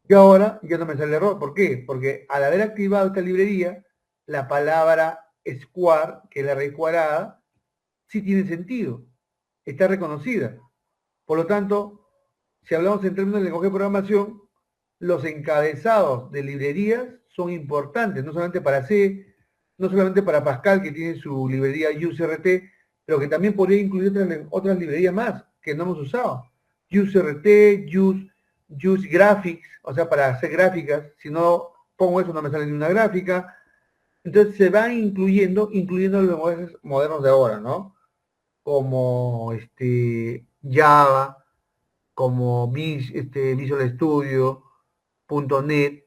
A: Y ahora ya no me sale error. ¿Por qué? Porque al haber activado esta librería, la palabra square, que es la raíz cuadrada, sí tiene sentido, está reconocida. Por lo tanto, si hablamos en términos de lenguaje de programación, los encabezados de librerías son importantes, no solamente para C, no solamente para Pascal, que tiene su librería UseRT, pero que también podría incluir otras librerías más que no hemos usado. UseRT, Use Graphics, o sea, para hacer gráficas. Si no pongo eso, no me sale ni una gráfica. Entonces se van incluyendo los lenguajes modernos de ahora, ¿no? Como Java, como Visual Studio, .NET,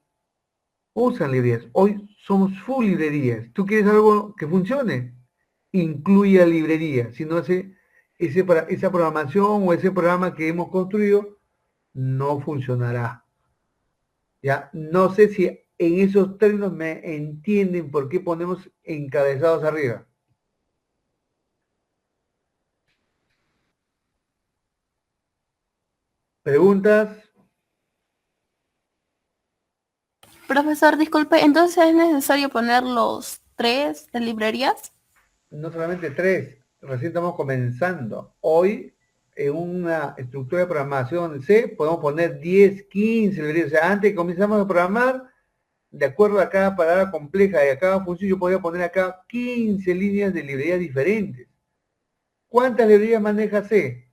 A: usan librerías. Hoy somos full librerías. ¿Tú quieres algo que funcione? Incluya librerías. Si no, esa programación o ese programa que hemos construido no funcionará. ¿Ya? No sé si en esos términos me entienden por qué ponemos encabezados arriba. ¿Preguntas?
D: Profesor, disculpe, entonces es necesario poner los 3 de librerías.
A: No solamente 3, recién estamos comenzando. Hoy, en una estructura de programación C, podemos poner 10, 15 librerías. O sea, antes que comenzamos a programar, de acuerdo a cada palabra compleja y a cada función, yo podría poner acá 15 líneas de librerías diferentes. ¿Cuántas librerías maneja C?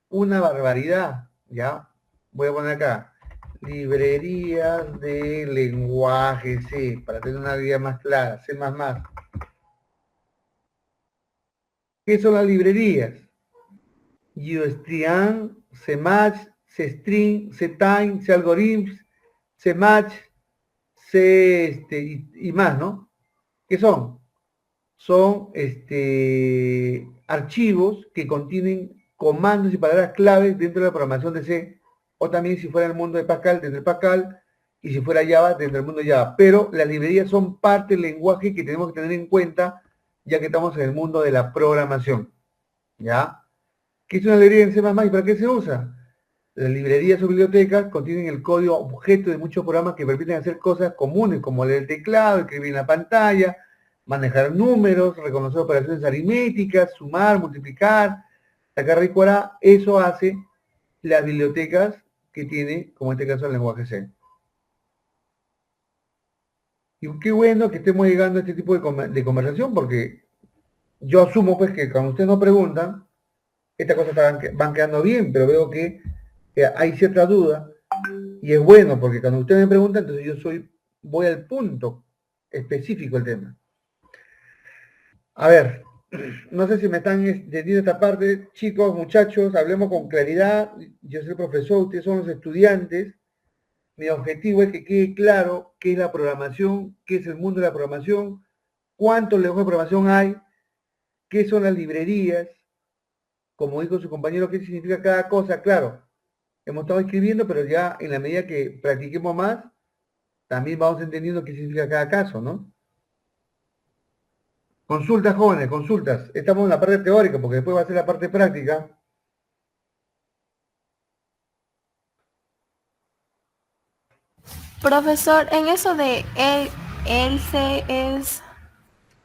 A: Una barbaridad, ¿ya? Voy a poner acá, librerías de lenguaje C, para tener una idea más clara, C++. ¿Qué son las librerías? USTRIAN, CMatch, CString, CTime, CAlgorithms, CMatch, y más, ¿no? ¿Qué son? Son archivos que contienen comandos y palabras claves dentro de la programación de C, o también si fuera el mundo de Pascal, dentro de Pascal, y si fuera Java, dentro del mundo de Java. Pero las librerías son parte del lenguaje que tenemos que tener en cuenta, ya que estamos en el mundo de la programación. ¿Ya? ¿Qué es una librería en C++ y para qué se usa? Las librerías o bibliotecas contienen el código objeto de muchos programas que permiten hacer cosas comunes como leer el teclado, escribir en la pantalla, manejar números, reconocer operaciones aritméticas, sumar, multiplicar, sacar raíz cuadrada. Eso hace las bibliotecas que tiene, como en este caso, el lenguaje C. Y qué bueno que estemos llegando a este tipo de conversación, porque yo asumo pues que cuando ustedes nos preguntan, estas cosas van quedando bien, pero veo que hay cierta duda, y es bueno, porque cuando ustedes me preguntan, entonces voy al punto específico del tema. A ver, no sé si me están entendiendo esta parte, chicos, muchachos, hablemos con claridad. Yo soy el profesor, ustedes son los estudiantes. Mi objetivo es que quede claro qué es la programación, qué es el mundo de la programación, cuántos lenguajes de programación hay, qué son las librerías, como dijo su compañero, qué significa cada cosa. Claro, hemos estado escribiendo, pero ya en la medida que practiquemos más, también vamos entendiendo qué significa cada caso, ¿no? Consultas, jóvenes, consultas. Estamos en la parte teórica, porque después va a ser la parte práctica.
D: Profesor, en eso de else es,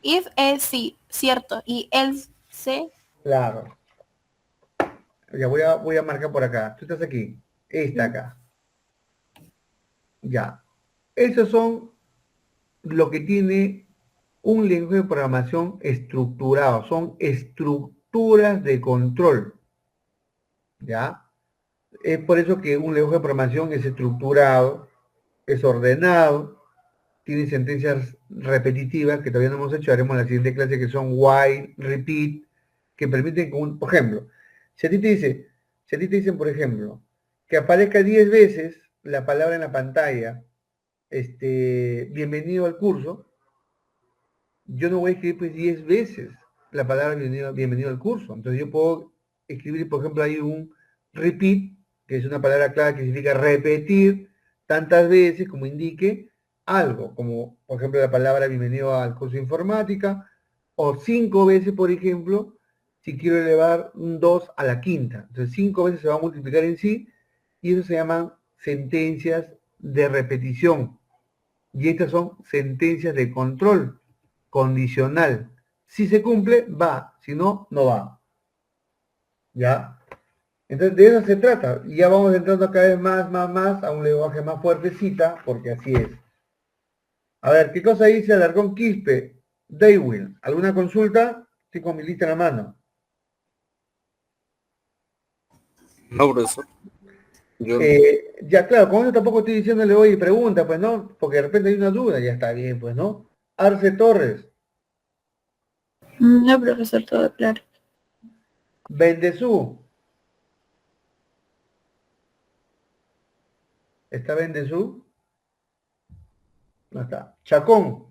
D: if es sí, cierto, y else,
A: Claro. Ya voy a marcar por acá. Tú estás aquí. Esta acá. Ya. Esos son lo que tiene un lenguaje de programación estructurado. Son estructuras de control. ¿Ya? Es por eso que un lenguaje de programación es estructurado, es ordenado, tiene sentencias repetitivas que todavía no hemos hecho, haremos en la siguiente clase, que son while, repeat, que permiten, por ejemplo, si a ti te dicen, por ejemplo, que aparezca 10 veces la palabra en la pantalla, bienvenido al curso, yo no voy a escribir pues 10 veces la palabra bienvenido al curso. Entonces yo puedo escribir, por ejemplo, ahí un repeat, que es una palabra clave que significa repetir tantas veces como indique algo, como por ejemplo la palabra bienvenido al curso de informática, o 5 veces, por ejemplo, si quiero elevar un 2 a la quinta. Entonces 5 veces se va a multiplicar en sí, y eso se llaman sentencias de repetición. Y estas son sentencias de control condicional. Si se cumple, va. Si no, no va. ¿Ya? Entonces, de eso se trata. Y ya vamos entrando cada vez más a un lenguaje más fuertecita, porque así es. A ver, ¿qué cosa dice Alarcón Quispe? Daywin, ¿alguna consulta? Estoy con mi lista en la mano.
E: No, profesor. Yo,
A: Ya, claro, con eso tampoco estoy diciéndole, oye, pregunta, pues, ¿no? Porque de repente hay una duda, ya está bien, pues, ¿no? Arce Torres,
D: No, profesor, todo claro.
A: Bendezú, ¿está Bendezú? No está. Chacón,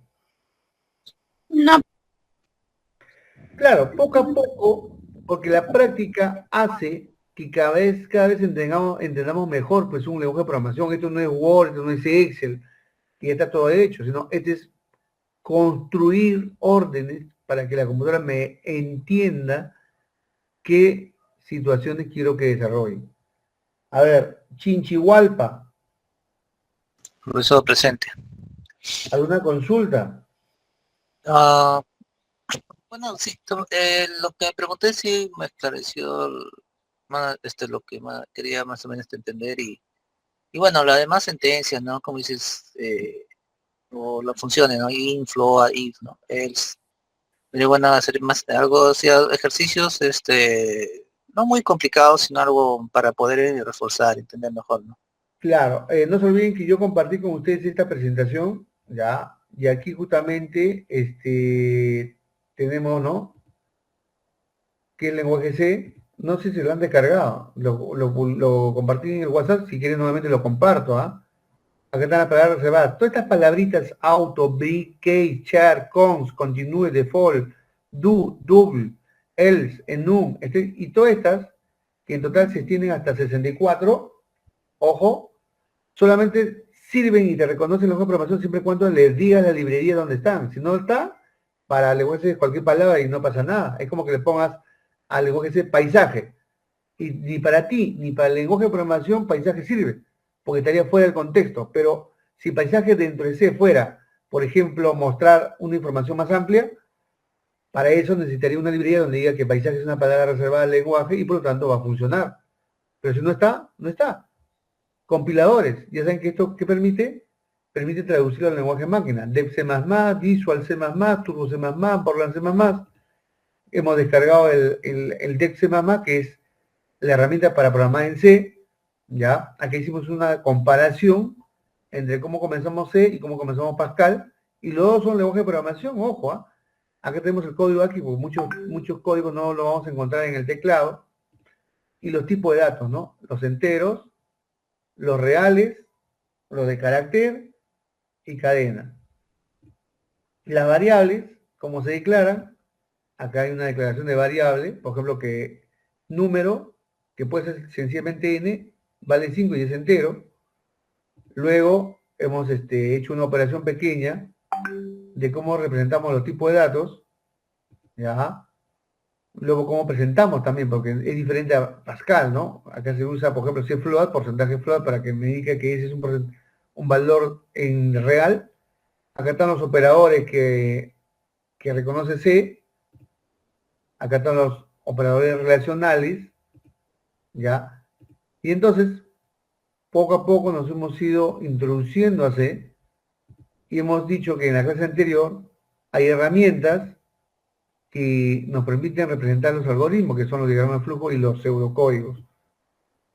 D: No,
A: claro, poco a poco, porque la práctica hace que cada vez entendamos mejor, pues, un lenguaje de programación. Esto no es Word, esto no es Excel, que ya está todo hecho, sino este es construir órdenes para que la computadora me entienda qué situaciones quiero que desarrolle. A ver, Chinchihualpa,
C: Profesor presente.
A: ¿alguna consulta?
C: Ah, bueno, sí, lo que pregunté sí me esclareció lo que quería más o menos entender y bueno, las demás sentencias, ¿no? Como dices, o las funciones, ¿no? In, float, if, ¿no? Else. Pero bueno, hacer más algo, sí, ejercicios, no muy complicados, sino algo para poder reforzar, entender mejor, ¿no?
A: Claro, no se olviden que yo compartí con ustedes esta presentación, ya, y aquí justamente tenemos, ¿no? Que el lenguaje C, no sé si lo han descargado, lo compartí en el WhatsApp, si quieren nuevamente lo comparto, ¿ah? Acá están las palabras reservadas. Todas estas palabritas, auto, break, case, char, cons, continue, default, do, double, else, enum, y todas estas, que en total se extienden hasta 64, ojo, solamente sirven y te reconocen los de programación siempre y cuando les digas la librería donde están. Si no está, para lenguaje cualquier palabra y no pasa nada. Es como que le pongas al lenguaje ese paisaje. Y ni para ti, ni para el lenguaje de programación, paisaje sirve, porque estaría fuera del contexto. Pero si paisaje dentro de C fuera, por ejemplo, mostrar una información más amplia, para eso necesitaría una librería donde diga que paisaje es una palabra reservada al lenguaje y por lo tanto va a funcionar. Pero si no está, no está. Compiladores, ya saben que esto, ¿qué permite? Permite traducirlo al lenguaje máquina. Dev C++, Visual C++, Turbo C++, Borland C++. Hemos descargado el Dev C++, que es la herramienta para programar en C, ¿ya? Aquí hicimos una comparación entre cómo comenzamos C y cómo comenzamos Pascal, y los dos son lenguajes de programación, ojo, ¿ah? Acá tenemos el código aquí, porque muchos códigos no lo vamos a encontrar en el teclado, y los tipos de datos, ¿no? Los enteros, los reales, los de carácter y cadena. Las variables, como se declaran, acá hay una declaración de variable, por ejemplo, que número, que puede ser sencillamente n, vale 5 y es entero. Luego hemos hecho una operación pequeña de cómo representamos los tipos de datos, ¿ya? Luego cómo presentamos también, porque es diferente a Pascal, ¿no? Acá se usa, por ejemplo, cfloat, porcentaje float, para que me diga que ese es un valor en real. Acá están los operadores que reconoce C. Acá están los operadores relacionales, ¿ya? Y entonces, poco a poco nos hemos ido introduciendo a C y hemos dicho que en la clase anterior hay herramientas que nos permiten representar los algoritmos, que son los diagramas de flujo y los pseudocódigos.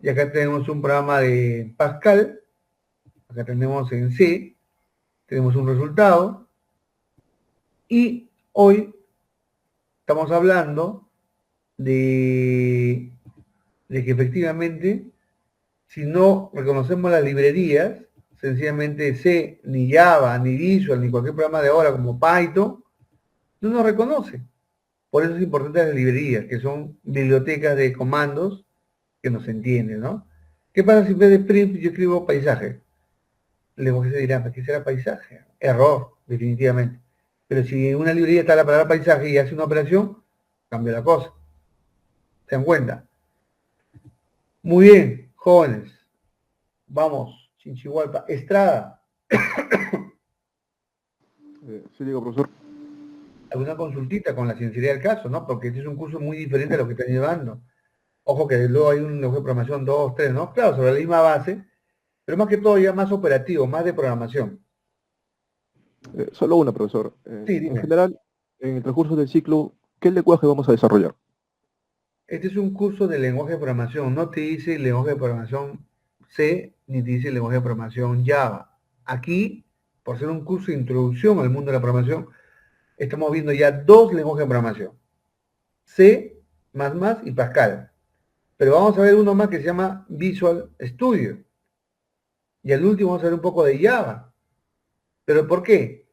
A: Y acá tenemos un programa de Pascal, acá tenemos en C, tenemos un resultado, y hoy estamos hablando de que efectivamente, si no reconocemos las librerías, sencillamente C, ni Java, ni Visual, ni cualquier programa de ahora como Python, no nos reconoce. Por eso es importante las librerías, que son bibliotecas de comandos que nos entienden, ¿no? ¿Qué pasa si en vez de print yo escribo paisaje? El lenguaje se dirá, ¿para qué será paisaje? Error, definitivamente. Pero si en una librería está la palabra paisaje y hace una operación, cambia la cosa. ¿Se dan cuenta? Muy bien, jóvenes. Vamos, Chinchihualpa. Estrada.
F: Sí, digo, profesor.
A: Alguna consultita con la sinceridad del caso, ¿no? Porque este es un curso muy diferente a lo que están llevando. Ojo que luego hay un lenguaje de programación 2, 3, ¿no? Claro, sobre la misma base, pero más que todo ya más operativo, más de programación.
F: Solo una, profesor.
A: Sí,
F: En
A: dime.
F: general, en el transcurso del ciclo, ¿qué lenguaje vamos a desarrollar?
A: Este es un curso de lenguaje de programación, no te dice lenguaje de programación C, ni te dice lenguaje de programación Java. Aquí, por ser un curso de introducción al mundo de la programación, estamos viendo ya dos lenguajes de programación, C++ y Pascal. Pero vamos a ver uno más que se llama Visual Studio. Y al último vamos a ver un poco de Java. ¿Pero por qué?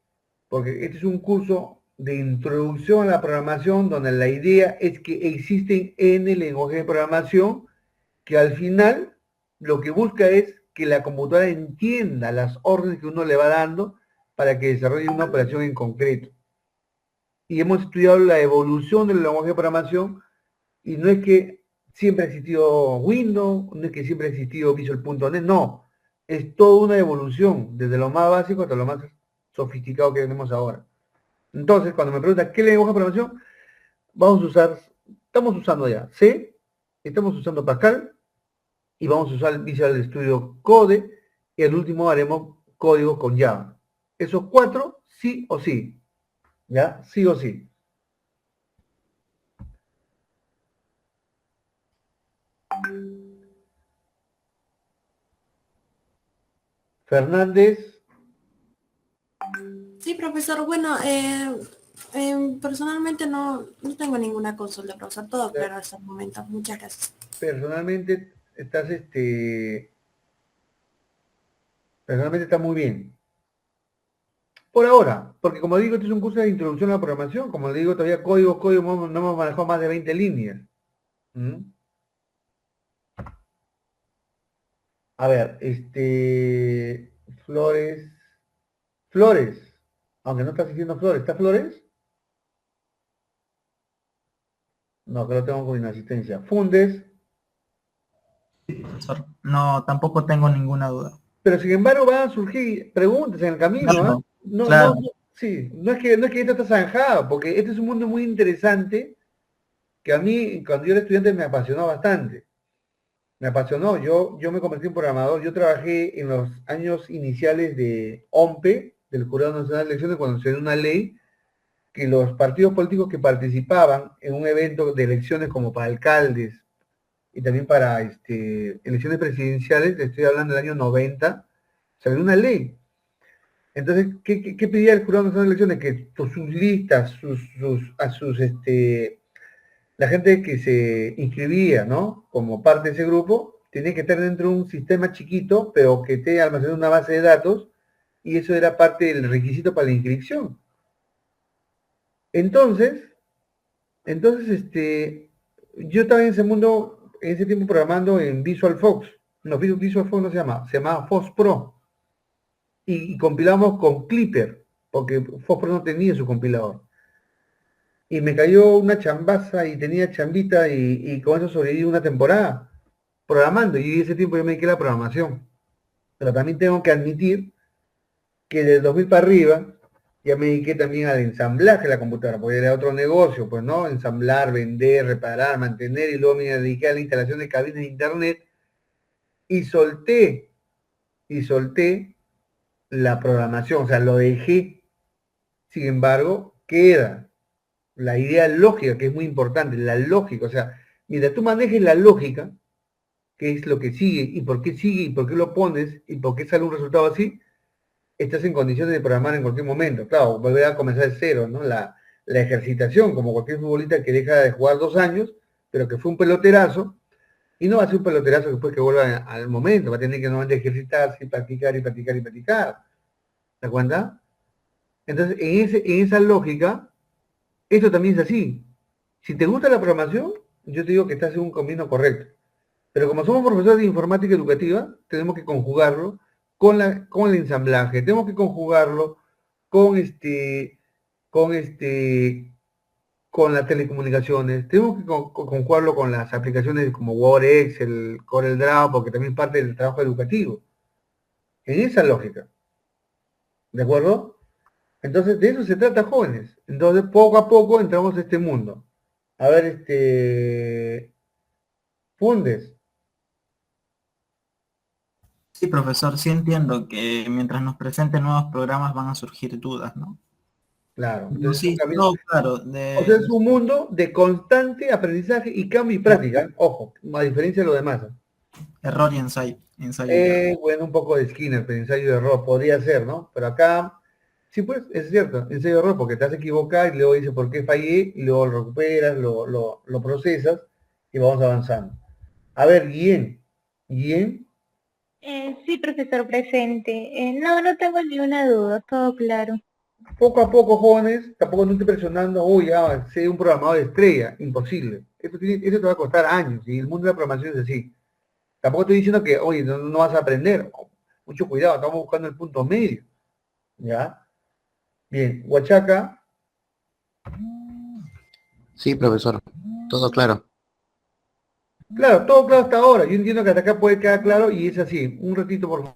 A: Porque este es un curso de introducción a la programación donde la idea es que existen N lenguajes de programación que al final lo que busca es que la computadora entienda las órdenes que uno le va dando para que desarrolle una operación en concreto. Y hemos estudiado la evolución del lenguaje de programación y no es que siempre ha existido Windows, no es que siempre ha existido Visual.net, no. Es toda una evolución, desde lo más básico hasta lo más sofisticado que tenemos ahora. Entonces, cuando me preguntan qué lenguaje de programación, estamos usando ya C, estamos usando Pascal, y vamos a usar el Visual Studio Code, y al último haremos código con Java. Esos cuatro, sí o sí. ¿Ya? Sí o sí. Fernández,
G: Sí, profesor. Bueno, personalmente no tengo ninguna consulta, profesor. Todo claro hasta el momento. Muchas gracias.
A: personalmente personalmente está muy bien. Por ahora, porque como digo, este es un curso de introducción a la programación. Como le digo, todavía código, no hemos manejado más de 20 líneas. ¿Mm? A ver, Flores, aunque no está asistiendo Flores, ¿está Flores? No, que lo tengo con inasistencia. Fundes,
B: Profesor. No, tampoco tengo ninguna duda.
A: pero sin embargo van a surgir preguntas en el camino, ¿ah?
B: Claro,
A: No,
B: claro.
A: sí, no es que esto está zanjado, porque este es un mundo muy interesante que a mí, cuando yo era estudiante, me apasionó bastante. Me apasionó, yo me convertí en programador, yo trabajé en los años iniciales de OMPE, del Jurado Nacional de Elecciones, cuando se dio una ley que los partidos políticos que participaban en un evento de elecciones como para alcaldes y también para elecciones presidenciales, estoy hablando del año 90, salió una ley. Entonces, ¿qué pedía el Jurado Nacional de Elecciones? Que sus listas, la gente que se inscribía, ¿no? Como parte de ese grupo, tenía que estar dentro de un sistema chiquito, pero que esté almacenado en una base de datos, y eso era parte del requisito para la inscripción. Entonces, yo estaba en ese mundo, en ese tiempo programando en Visual Fox. No, Visual Fox no se llamaba Fox Pro. Y compilamos con Clipper, porque Fox Pro no tenía su compilador. Y me cayó una chambaza y tenía chambita y con eso sobreviví una temporada programando. Y ese tiempo yo me dediqué a la programación. Pero también tengo que admitir que del 2000 para arriba ya me dediqué también al ensamblaje de la computadora, porque era otro negocio, pues, ¿no? Ensamblar, vender, reparar, mantener, y luego me dediqué a la instalación de cabinas de internet y solté la programación, o sea, lo dejé. Sin embargo, queda la idea lógica, que es muy importante, la lógica, o sea, mientras tú manejes la lógica, qué es lo que sigue, y por qué lo pones, y por qué sale un resultado así, estás en condiciones de programar en cualquier momento. Claro, volver a comenzar de cero, ¿no? La ejercitación, como cualquier futbolista que deja de jugar 2 años, pero que fue un peloterazo, y no va a ser un peloterazo después que vuelva al momento, va a tener que nuevamente ejercitarse, y practicar, y practicar, y practicar. ¿Te das cuenta? Entonces, en esa lógica, esto también es así. Si te gusta la programación, yo te digo que estás en un camino correcto. Pero como somos profesores de informática educativa, tenemos que conjugarlo con el ensamblaje, tenemos que conjugarlo con con con las telecomunicaciones, tenemos que conjugarlo con las aplicaciones como Word, Excel, CorelDRAW, porque también es parte del trabajo educativo. En esa lógica. ¿De acuerdo? Entonces, de eso se trata, jóvenes. Entonces, poco a poco entramos a este mundo. A ver, Fundes.
B: Sí, profesor, sí entiendo que mientras nos presenten nuevos programas van a surgir dudas, ¿no?
A: Claro.
B: Pero
A: Entonces, es un
B: sí,
A: camino,
B: no, claro,
A: o sea, es un mundo de constante aprendizaje y cambio y práctica. ¿Eh? Ojo, a diferencia de lo demás.
B: error y ensayo y error.
A: Bueno, un poco de Skinner, pero ensayo de error, podría ser, ¿no? Pero acá, sí, pues, es cierto, ensayo de error, porque te hace equivocar y luego dices por qué fallé, y luego lo recuperas, lo procesas y vamos avanzando. A ver, Guillén,
H: Sí, profesor presente. No, no tengo ni una duda, todo claro.
A: poco a poco, jóvenes, tampoco no estoy presionando, uy, ya, sé un programador de estrella, imposible. Esto te va a costar años, y el mundo de la programación es así. Tampoco estoy diciendo que, oye, no vas a aprender, mucho cuidado, estamos buscando el punto medio, ¿ya? Bien, Huachaca,
C: Sí, profesor, todo claro.
A: claro, todo claro hasta ahora. Yo entiendo que hasta acá puede quedar claro y es así. Un ratito, por favor.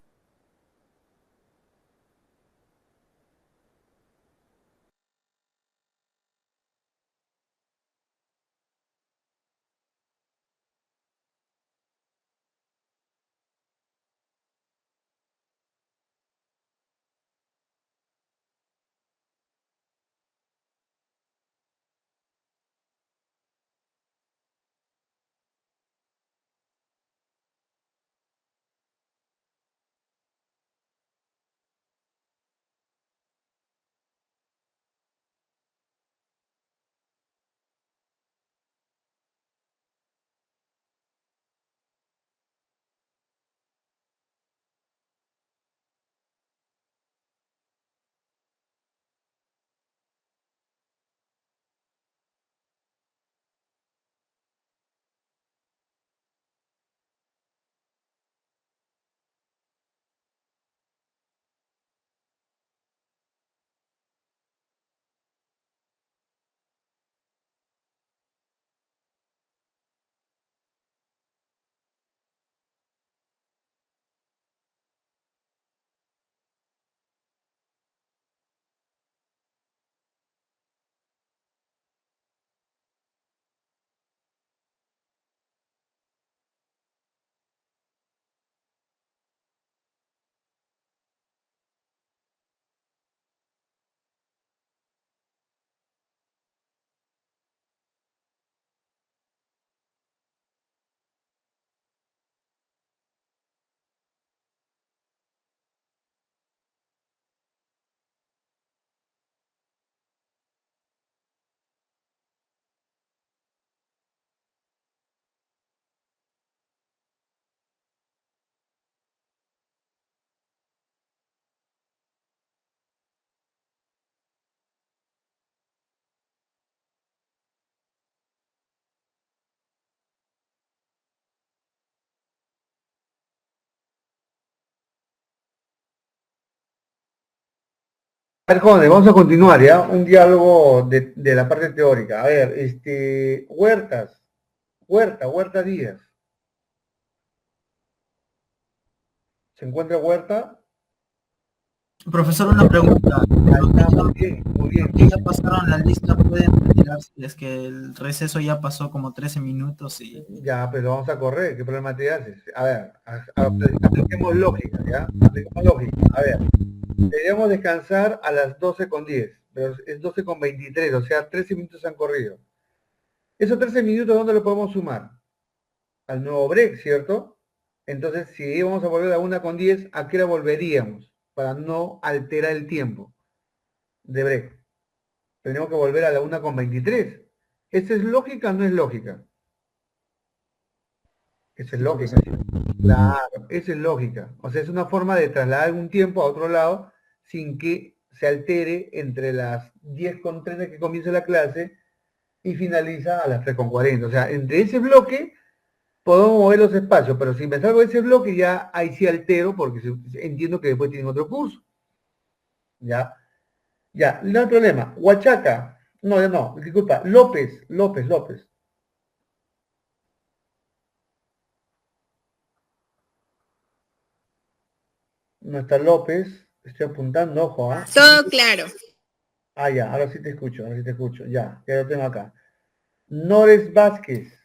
A: A ver, jóvenes, vamos a continuar, ¿ya? Un diálogo de la parte teórica. A ver, Huerta Díaz. ¿Se encuentra Huerta?
B: Profesor, una pregunta.
A: Ahí está, muy bien, muy bien.
B: Los que ya pasaron la lista pueden retirarse. Es que el receso ya pasó como 13 minutos y...
A: Ya, pero vamos a correr, ¿qué problema te haces? A ver, apliquemos lógica, ¿ya? Apliquemos lógica. A ver, deberíamos descansar a las 12:10, pero es 12:23, o sea, 13 minutos han corrido. Esos 13 minutos, ¿dónde lo podemos sumar? Al nuevo break, ¿cierto? Entonces, si íbamos a volver a 1:10, ¿a qué hora volveríamos? Para no alterar el tiempo de break. Tenemos que volver a la 1:23. ¿Esa es lógica o no es lógica? Esa es
B: Sí,
A: lógica.
B: profesor.
A: Claro, esa es lógica. O sea, es una forma de trasladar un tiempo a otro lado sin que se altere entre las 10:30 que comienza la clase y finaliza a las 3:40. O sea, entre ese bloque podemos mover los espacios, pero si me salgo de ese bloque ya ahí sí altero porque entiendo que después tienen otro curso. ¿Ya? Ya, no hay problema. Huachaca. No, ya no, disculpa. López. No está López. Estoy apuntando, ojo, ¿ah?
I: Todo claro.
A: Ah, ya, ahora sí te escucho, ya lo tengo acá. Nores Vázquez.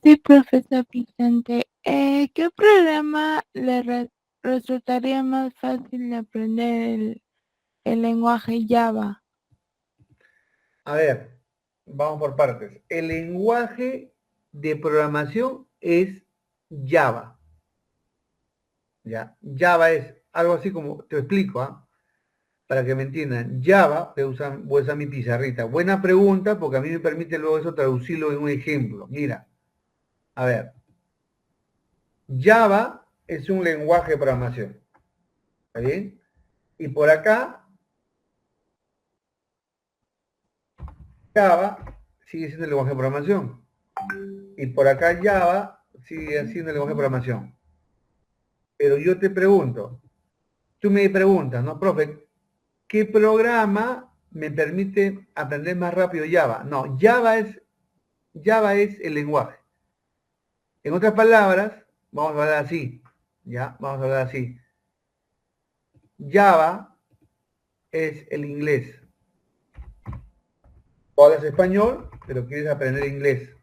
H: Sí, profesor Vicente. ¿Qué programa resultaría más fácil de aprender el lenguaje Java?
A: A ver, vamos por partes. El lenguaje de programación es Java. ¿Ya? Java es algo así como, te explico, ¿ah? Para que me entiendan. Java, voy a usar mi pizarrita. Buena pregunta, porque a mí me permite luego eso traducirlo en un ejemplo. Mira, a ver. Java es un lenguaje de programación. ¿Está bien? Y por acá, Java sigue siendo el lenguaje de programación. Y por acá Java sigue siendo el lenguaje de programación. Pero yo te pregunto, tú me preguntas, ¿no, profe? ¿Qué programa me permite aprender más rápido Java? No, Java es el lenguaje. En otras palabras, vamos a hablar así, ¿ya? Vamos a hablar así. Java es el inglés. Tú hablas español, pero quieres aprender inglés.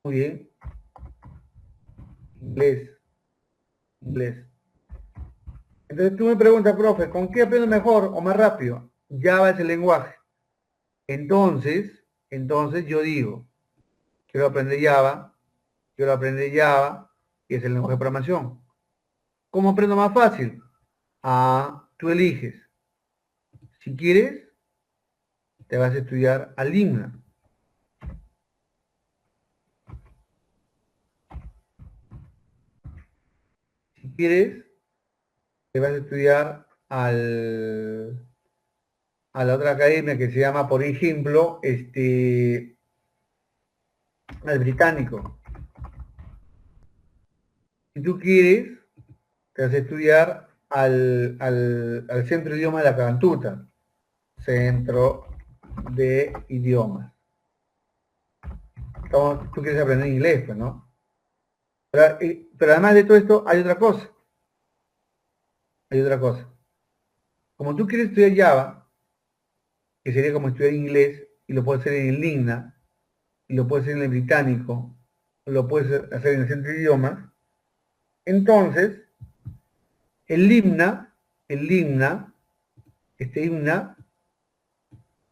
A: Muy bien. Inglés. Inglés. Entonces tú me preguntas, profe, ¿con qué aprendo mejor o más rápido? Java es el lenguaje. Entonces yo digo, quiero aprender Java, y es el lenguaje de programación. ¿Cómo aprendo más fácil? Ah, tú eliges. Si quieres, te vas a estudiar al Limna. Si quieres, te vas a estudiar a la otra academia que se llama, por ejemplo, al británico. Si tú quieres, te vas a estudiar al Centro de Idiomas de la Cabantuta. Centro de Idiomas. Tú quieres aprender inglés, pues, ¿no? Pero además de todo esto, hay otra cosa. Hay otra cosa. Como tú quieres estudiar Java, que sería como estudiar inglés, y lo puedes hacer en el Ligna, y lo puedes hacer en el británico, lo puedes hacer en el Centro de Idiomas, entonces, el Ligna,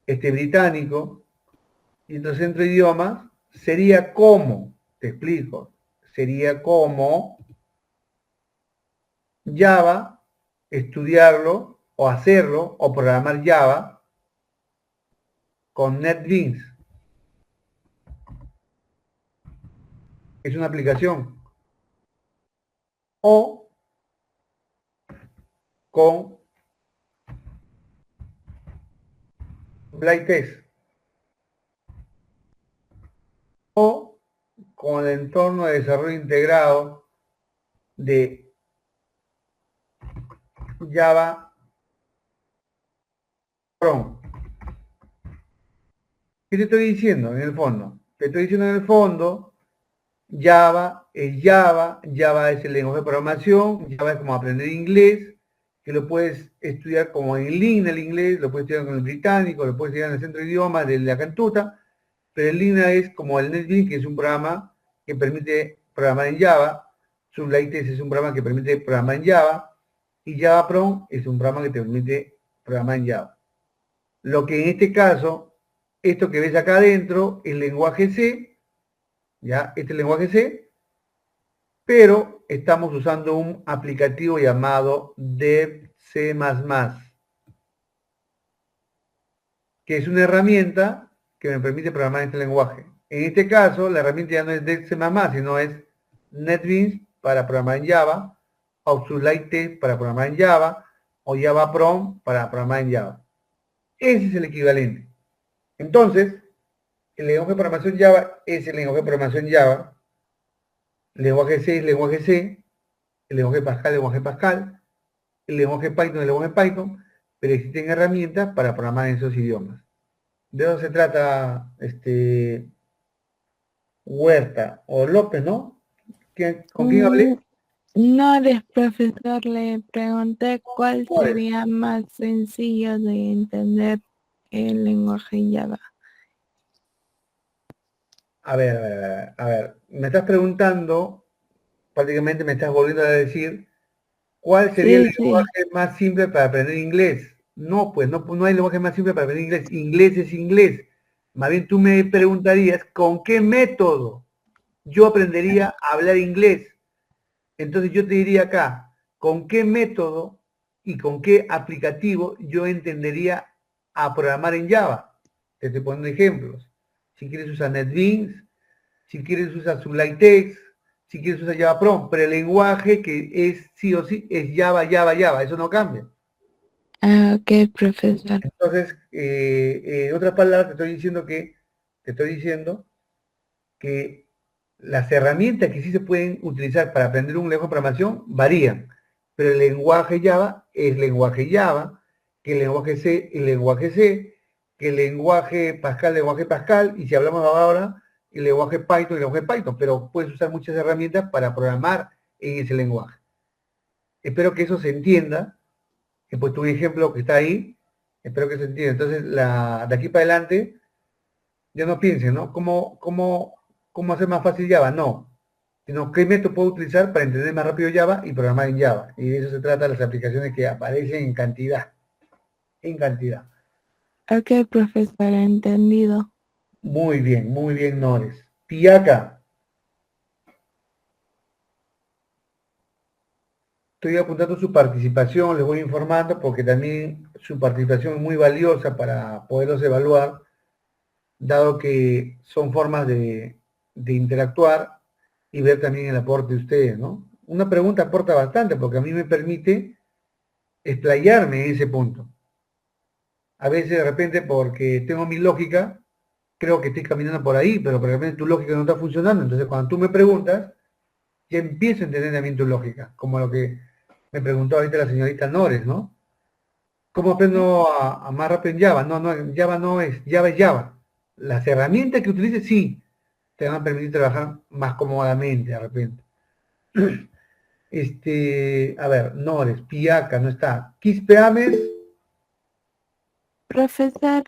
A: este británico, y entonces Centro de Idiomas, sería como, te explico, sería como Java, estudiarlo, o hacerlo, o programar Java con NetBeans. Es una aplicación. O con Playtest. O con el entorno de desarrollo integrado de Java Chrome. ¿Qué te estoy diciendo en el fondo? Te estoy diciendo en el fondo, Java es Java, Java es el lenguaje de programación, Java es como aprender inglés, que lo puedes estudiar como en línea el inglés, lo puedes estudiar con el británico, lo puedes estudiar en el centro de idiomas de la Cantuta, pero en línea es como el NetBeans, que es un programa que permite programar en Java, Sublaites es un programa que permite programar en Java, y Java Prom es un programa que te permite programar en Java. Lo que en este caso, esto que ves acá adentro, el lenguaje C, ya, este es el lenguaje C, pero estamos usando un aplicativo llamado DevC++, que es una herramienta que me permite programar este lenguaje. En este caso, la herramienta ya no es DevC++, sino es NetBeans para programar en Java, o Sublaites para programar en Java, o Java Prom para programar en Java. Ese es el equivalente. Entonces, el lenguaje de programación Java es el lenguaje de programación Java, el lenguaje C es el lenguaje C, el lenguaje Pascal, el lenguaje Python el lenguaje Python, pero existen herramientas para programar en esos idiomas. De eso se trata Huerta o López, ¿no? ¿Con quién hablé?
H: No eres profesor, le pregunté cuál sería más sencillo de entender el lenguaje Java.
A: A ver, a ver, a ver, a ver. Me estás preguntando, prácticamente me estás volviendo a decir, ¿cuál sería el
H: Sí, sí.
A: lenguaje más simple para aprender inglés? No, pues no hay lenguaje más simple para aprender inglés. Inglés es inglés. Más bien tú me preguntarías, ¿con qué método yo aprendería a hablar inglés? Entonces yo te diría acá, ¿con qué método y con qué aplicativo yo entendería a programar en Java? Te estoy poniendo ejemplos. Si quieres usar NetBeans, si quieres usar Sublime si quieres usar Java Prompt, pero el lenguaje que es sí o sí es Java, Java, Java, eso no cambia.
H: Ah, ok, profesor.
A: Entonces, en otras palabras, te estoy diciendo que las herramientas que sí se pueden utilizar para aprender un lenguaje de programación varían, pero el lenguaje Java es lenguaje Java, que el lenguaje C es lenguaje C, que el lenguaje Pascal, y si hablamos ahora, el lenguaje Python, pero puedes usar muchas herramientas para programar en ese lenguaje. Espero que eso se entienda, pues tu ejemplo que está ahí, espero que se entienda. Entonces, de aquí para adelante, ya no piensen, ¿no? ¿Cómo hacer más fácil Java? No, sino qué método puedo utilizar para entender más rápido Java y programar en Java. Y de eso se trata las aplicaciones que aparecen en cantidad, en cantidad.
H: Ok, profesor, entendido.
A: Muy bien, Nores. Piaca, estoy apuntando su participación, les voy informando porque también su participación es muy valiosa para poderlos evaluar, dado que son formas de interactuar y ver también el aporte de ustedes, ¿no? Una pregunta aporta bastante porque a mí me permite explayarme en ese punto. A veces de repente porque tengo mi lógica, creo que estoy caminando por ahí, pero de repente tu lógica no está funcionando. Entonces cuando tú me preguntas, ya empiezo a entender también tu lógica, como lo que me preguntó ahorita la señorita Nores, ¿no? ¿Cómo aprendo a más rápido en Java? No, Java no es, Java es Java. Las herramientas que utilices sí te van a permitir trabajar más cómodamente de repente. A ver, Nores, Piaca, no está. Quispeames,
H: Profesor,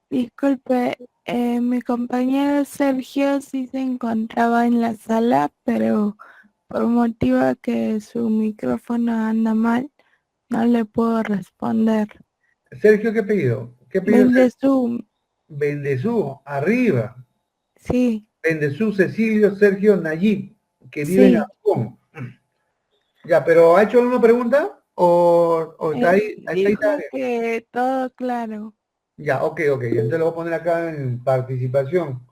H: disculpe, mi compañero Sergio sí se encontraba en la sala, pero por motivo de que su micrófono anda mal, no le puedo responder.
A: Sergio, ¿qué pedido? ¿Qué pedido?
H: Vende Zoom,
A: Bendezú, arriba.
H: sí,
A: Bendezú, Cecilio, Sergio, Nayib, que vive en
H: sí.
A: Japón. Ya, pero ¿ha hecho alguna pregunta? ¿O está ahí? Está ahí
H: Dijo
A: todavía?
H: que todo claro.
A: Ya, ok. Entonces lo voy a poner acá en participación.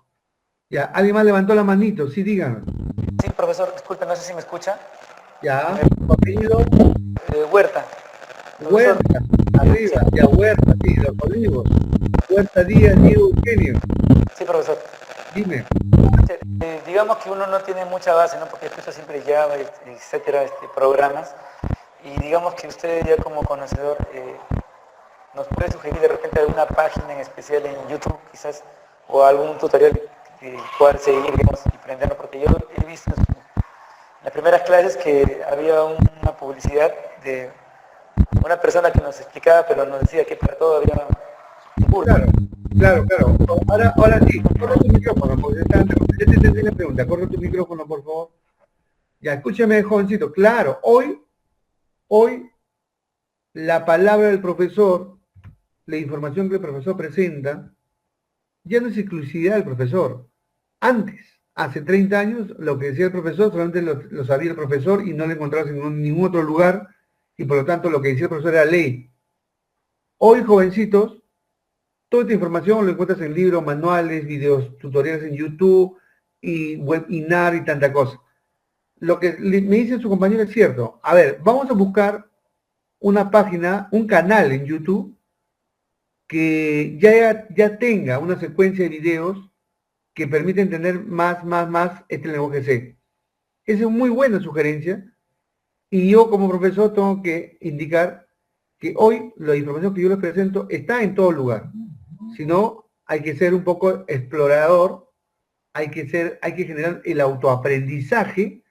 A: Ya, ¿alguien más levantó la manito? Sí, díganme.
I: Sí, profesor, disculpe, no sé si me escucha.
A: Ya, su apellido,
I: Huerta. Profesor,
A: Huerta, arriba. Ya, Huerta, sí, los olivos. Huerta Díaz, Diego Eugenio.
I: sí, profesor.
A: Dime.
I: Digamos que uno no tiene mucha base, ¿no? Porque escucha siempre Java, etcétera, programas. Y digamos que usted ya como conocedor nos puede sugerir de repente alguna página en especial en YouTube, quizás, o algún tutorial que cual seguir, digamos, y aprenderlo. Porque yo he visto en las primeras clases que había una publicidad de una persona que nos explicaba, pero nos decía que para todo había un curso.
A: Claro. Ahora sí, corre tu micrófono, porque ya te entendí la pregunta. Corre tu micrófono, por favor. Ya, escúcheme, jovencito. Claro, hoy la palabra del profesor, la información que el profesor presenta, ya no es exclusividad del profesor. Antes, hace 30 años, lo que decía el profesor solamente lo sabía el profesor y no lo encontrabas en ningún otro lugar, y por lo tanto lo que decía el profesor era ley. Hoy, jovencitos, toda esta información lo encuentras en libros, manuales, videos, tutoriales en YouTube, y webinar y tanta cosa. Lo que me dice su compañero es cierto. A ver, vamos a buscar una página, un canal en YouTube que ya tenga una secuencia de videos que permite entender más este lenguaje C. Esa es muy buena sugerencia y yo como profesor tengo que indicar que hoy la información que yo les presento está en todo lugar. Si no, hay que ser un poco explorador, hay que generar el autoaprendizaje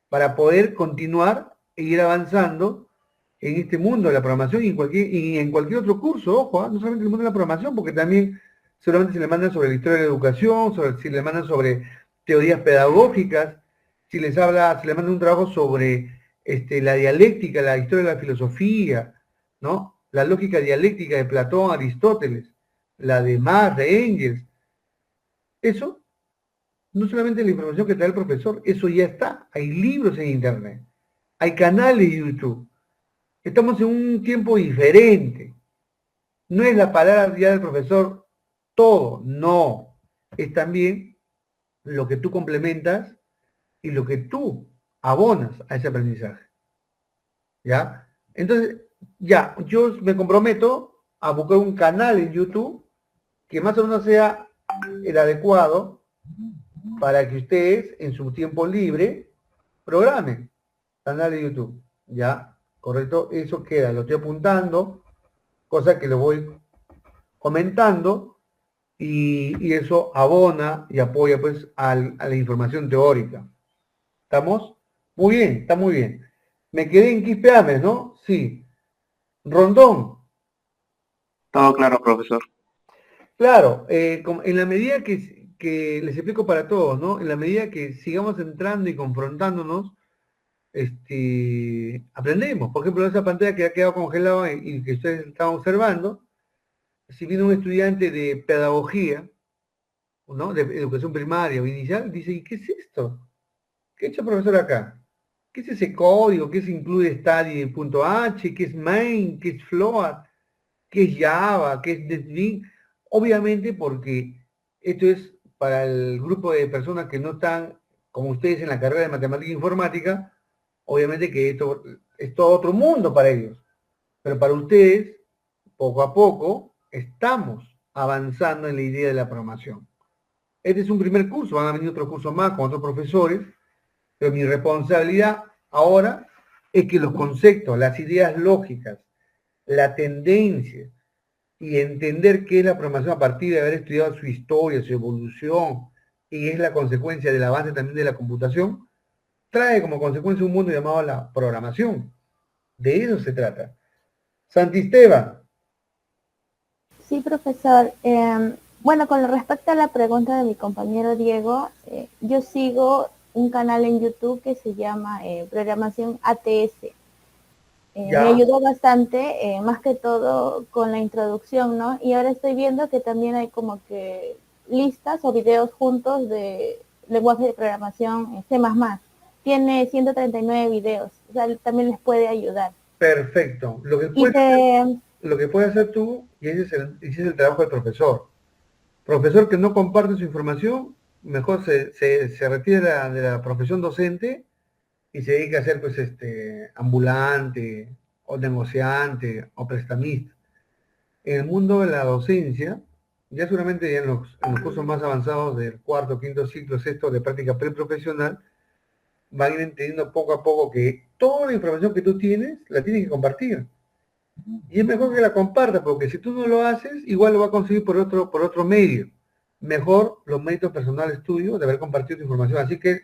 A: para poder continuar e ir avanzando en este mundo de la programación y en cualquier otro curso, ojo, no solamente en el mundo de la programación, porque también seguramente se le mandan sobre la historia de la educación, si le mandan sobre teorías pedagógicas, si les mandan un trabajo sobre la dialéctica, la historia de la filosofía, ¿no? La lógica dialéctica de Platón, Aristóteles, la de Marx, de Engels. Eso no solamente la información que trae el profesor, eso ya está. Hay libros en internet, hay canales de YouTube. Estamos en un tiempo diferente. No es la palabra ya del profesor todo, no. Es también lo que tú complementas y lo que tú abonas a ese aprendizaje. ¿Ya? Entonces, ya, yo me comprometo a buscar un canal en YouTube que más o menos sea el adecuado para que ustedes en su tiempo libre programen canal de YouTube. ¿Ya? Correcto, eso queda, lo estoy apuntando, cosa que lo voy comentando y eso abona y apoya pues a la información teórica. ¿Estamos? Muy bien, está muy bien. Me quedé en Quispe Ames, ¿no? Sí. Rondón.
B: Todo claro, profesor.
A: Claro, en la medida que les explico para todos, ¿no? En la medida que sigamos entrando y confrontándonos, aprendemos. Por ejemplo, esa pantalla que ha quedado congelada y que ustedes están observando, si viene un estudiante de pedagogía, ¿no? De educación primaria o inicial, dice, ¿y qué es esto? ¿Qué ha hecho el profesor acá? ¿Qué es ese código? ¿Qué se incluye study.h? ¿Qué es main? ¿Qué es float? ¿Qué es Java? ¿Qué es NetBeans? Obviamente porque esto es para el grupo de personas que no están, como ustedes, en la carrera de matemática e informática, obviamente que esto es todo otro mundo para ellos. Pero para ustedes, poco a poco, estamos avanzando en la idea de la programación. Este es un primer curso, van a venir otros cursos más con otros profesores, pero mi responsabilidad ahora es que los conceptos, las ideas lógicas, la tendencia y entender qué es la programación a partir de haber estudiado su historia, su evolución, y es la consecuencia del avance también de la computación, trae como consecuencia un mundo llamado la programación. De eso se trata. Santisteban.
J: Sí, profesor. Bueno, con respecto a la pregunta de mi compañero Diego, yo sigo un canal en YouTube que se llama Programación ATS. Me ayudó bastante, más que todo con la introducción, ¿no? Y ahora estoy viendo que también hay como que listas o videos juntos de lenguaje de programación C++. Tiene 139 videos, o sea, también les puede ayudar.
A: Perfecto. Lo que puedes hacer tú, y ese es el trabajo del profesor. Profesor que no comparte su información, mejor se retira de la profesión docente y se dedica a ser pues ambulante o negociante o prestamista. En el mundo de la docencia, ya seguramente ya en los cursos más avanzados del cuarto, quinto ciclo, sexto de práctica preprofesional, van a ir entendiendo poco a poco que toda la información que tú tienes, la tienes que compartir. Y es mejor que la compartas, porque si tú no lo haces, igual lo va a conseguir por otro medio. Mejor los méritos personales tuyos de haber compartido tu información. Así que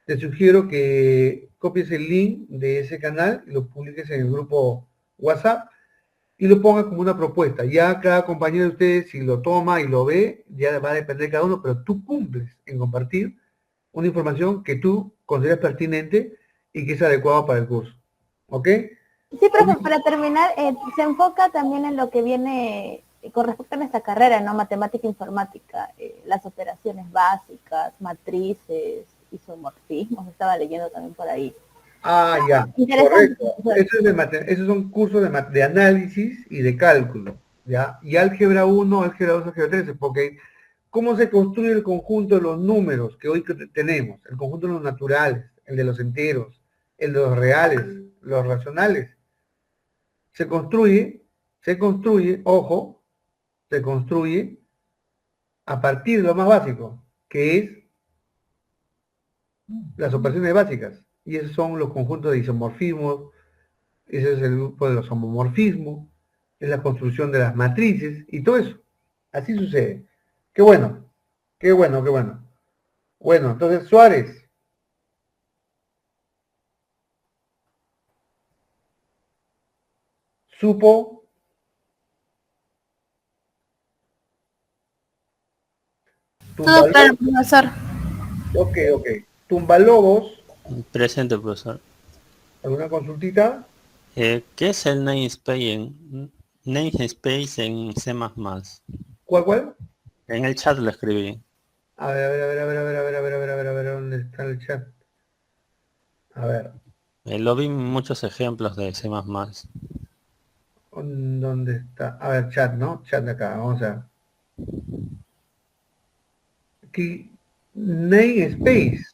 A: te sugiero que copies el link de ese canal y lo publiques en el grupo WhatsApp y lo pongas como una propuesta. Ya cada compañero de ustedes, si lo toma y lo ve, ya va a depender de cada uno, pero tú cumples en compartir una información que tú consideras pertinente y que es adecuada para el curso. ¿Ok?
J: Sí, profe, para terminar, se enfoca también en lo que viene con respecto a nuestra carrera, ¿no? Matemática e informática, las operaciones básicas, matrices, isomorfismos, estaba leyendo también por ahí.
A: Ah, ya, correcto. Esos son cursos de análisis y de cálculo, ¿ya? Y álgebra 1, álgebra 2, álgebra 3, porque ¿cómo se construye el conjunto de los números que hoy tenemos? El conjunto de los naturales, el de los enteros, el de los reales, los racionales. Se construye, ojo, se construye a partir de lo más básico, que es las operaciones básicas. Y esos son los conjuntos de isomorfismos, ese es el grupo de los homomorfismos, es la construcción de las matrices y todo eso. Así sucede. Qué bueno, qué bueno, qué bueno. Bueno, entonces Suárez. Supo.
D: Todo claro, profesor.
A: Ok. Tumbalobos.
K: Presente, profesor.
A: ¿Alguna consultita?
K: ¿Qué es el namespace en C++?
A: ¿Cuál?
K: En el chat lo escribí.
A: A ver, ¿dónde está el chat? A ver,
K: Lo vi en muchos ejemplos de C++.
A: ¿dónde está? A ver, chat, ¿no? Chat de acá, vamos a ver. Aquí, namespace.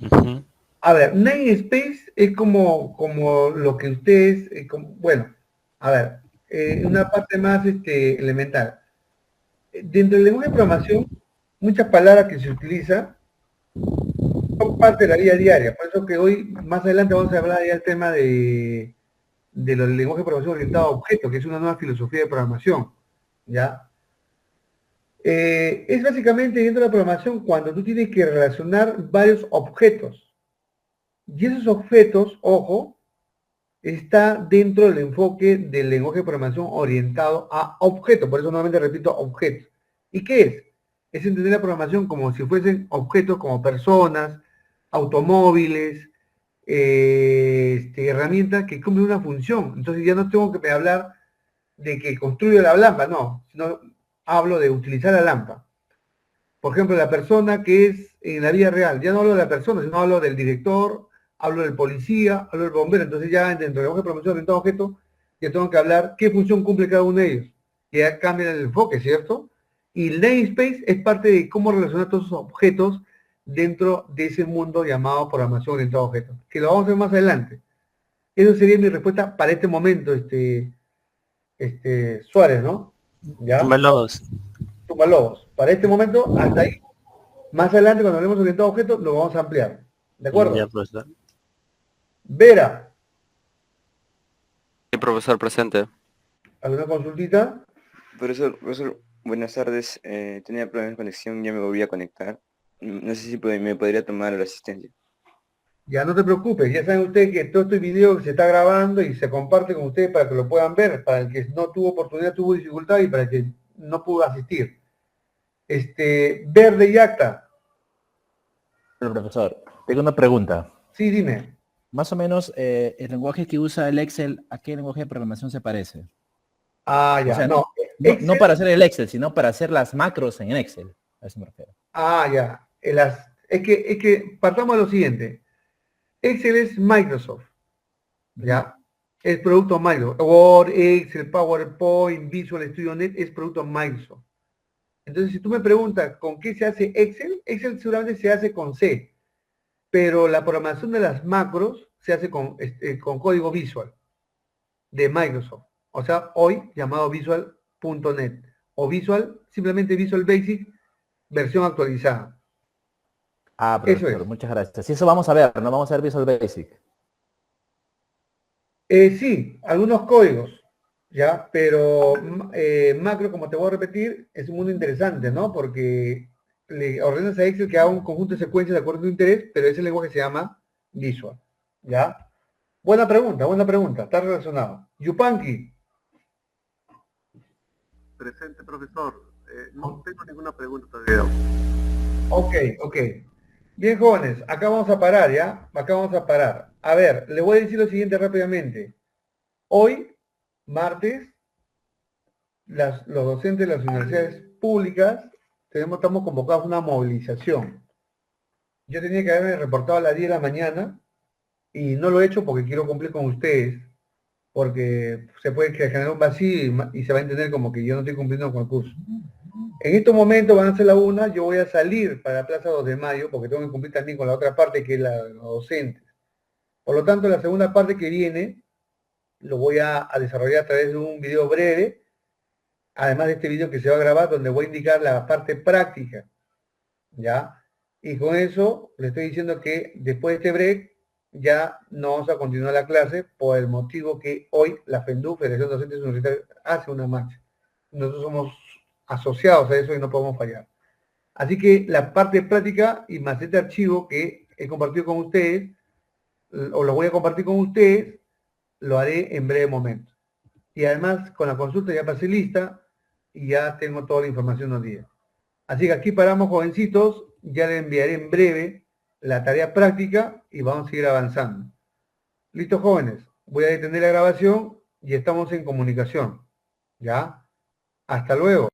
K: Ujú.
A: A ver, namespace es como lo que ustedes, bueno, a ver, una parte más elemental. Dentro del lenguaje de programación, muchas palabras que se utilizan son parte de la vida diaria. Por eso que hoy, más adelante, vamos a hablar ya del tema de los lenguajes de programación orientados a objetos, que es una nueva filosofía de programación. ¿Ya? Es básicamente dentro de la programación cuando tú tienes que relacionar varios objetos. Y esos objetos, ojo, está dentro del enfoque del lenguaje de programación orientado a objetos. Por eso nuevamente repito, objetos. ¿Y qué es? Es entender la programación como si fuesen objetos como personas, automóviles, herramientas que cumplen una función. Entonces ya no tengo que hablar de que construyo la lámpara, no, sino hablo de utilizar la lámpara. Por ejemplo, la persona que es en la vida real, ya no hablo de la persona, sino hablo del director, hablo del policía, hablo del bombero. Entonces ya dentro del lenguaje de programación orientado a objetos, ya tengo que hablar qué función cumple cada uno de ellos. Ya cambia el enfoque, ¿cierto? Y el namespace es parte de cómo relacionar todos esos objetos dentro de ese mundo llamado programación orientada a objetos, que lo vamos a ver más adelante. Eso sería mi respuesta para este momento, Suárez, ¿no? ¿Ya?
K: Tumbalobos.
A: Tumbalobos. Para este momento, hasta ahí. Más adelante, cuando hablemos orientado a objetos, lo vamos a ampliar. ¿De acuerdo?
K: Ya, profesor.
A: Vera,
E: Sí, profesor, presente.
A: ¿alguna consultita?
L: Profesor, buenas tardes. Tenía problemas de conexión, ya me volví a conectar. No sé si me podría tomar la asistencia.
A: Ya no te preocupes, ya saben ustedes que todo este video se está grabando y se comparte con ustedes para que lo puedan ver, para el que no tuvo oportunidad, tuvo dificultad y para el que no pudo asistir. Verde y Acta.
M: Pero, profesor, tengo una pregunta.
A: Sí, dime.
M: Más o menos, el lenguaje que usa el Excel, ¿a qué lenguaje de programación se parece?
A: Ah, ya,
M: O sea,
A: no.
M: No para hacer el Excel, sino para hacer las macros en Excel. A eso me refiero.
A: Ah, ya. Es que partamos de lo siguiente. Excel es Microsoft. ¿Ya? Es producto Microsoft. Word, Excel, PowerPoint, Visual Studio Net es producto Microsoft. Entonces, si tú me preguntas con qué se hace Excel, Excel seguramente se hace con C, pero la programación de las macros se hace con código Visual de Microsoft. O sea, hoy llamado Visual.net o Visual, simplemente Visual Basic, versión actualizada.
M: Ah, profesor,
A: Eso es.
M: muchas gracias. Sí, eso vamos a ver, ¿no? Vamos a ver Visual Basic.
A: Sí, algunos códigos, ¿ya? Pero macro, como te voy a repetir, es un mundo interesante, ¿no? Porque le ordenas a Excel que haga un conjunto de secuencias de acuerdo a tu interés, pero ese lenguaje se llama Visual, ¿ya? Buena pregunta, está relacionado. Yupanqui.
F: Presente, profesor. No tengo ninguna pregunta todavía.
A: Ok. Bien, jóvenes, acá vamos a parar, ¿ya? Acá vamos a parar. A ver, le voy a decir lo siguiente rápidamente. Hoy, martes, los docentes de las universidades públicas estamos convocados a una movilización. Yo tenía que haberme reportado a las 10 de la mañana y no lo he hecho porque quiero cumplir con ustedes, porque se puede generar un vacío y se va a entender como que yo no estoy cumpliendo con el curso. En estos momentos van a ser la 1, yo voy a salir para la Plaza 2 de Mayo porque tengo que cumplir también con la otra parte que es los docentes. Por lo tanto, la segunda parte que viene lo voy a desarrollar a través de un video breve, además de este video que se va a grabar donde voy a indicar la parte práctica, ¿ya? Y con eso le estoy diciendo que después de este break ya no vamos a continuar la clase por el motivo que hoy la FENDU, Federación de Docentes Universitarios, hace una marcha. Nosotros somos asociados a eso y no podemos fallar. Así que la parte práctica y más este archivo que he compartido con ustedes, o lo voy a compartir con ustedes, lo haré en breve momento. Y además con la consulta ya pasé lista y ya tengo toda la información al día. Así que aquí paramos, jovencitos, ya le enviaré en breve la tarea práctica y vamos a seguir avanzando. Listo, jóvenes, voy a detener la grabación y estamos en comunicación. ¿Ya? Hasta luego.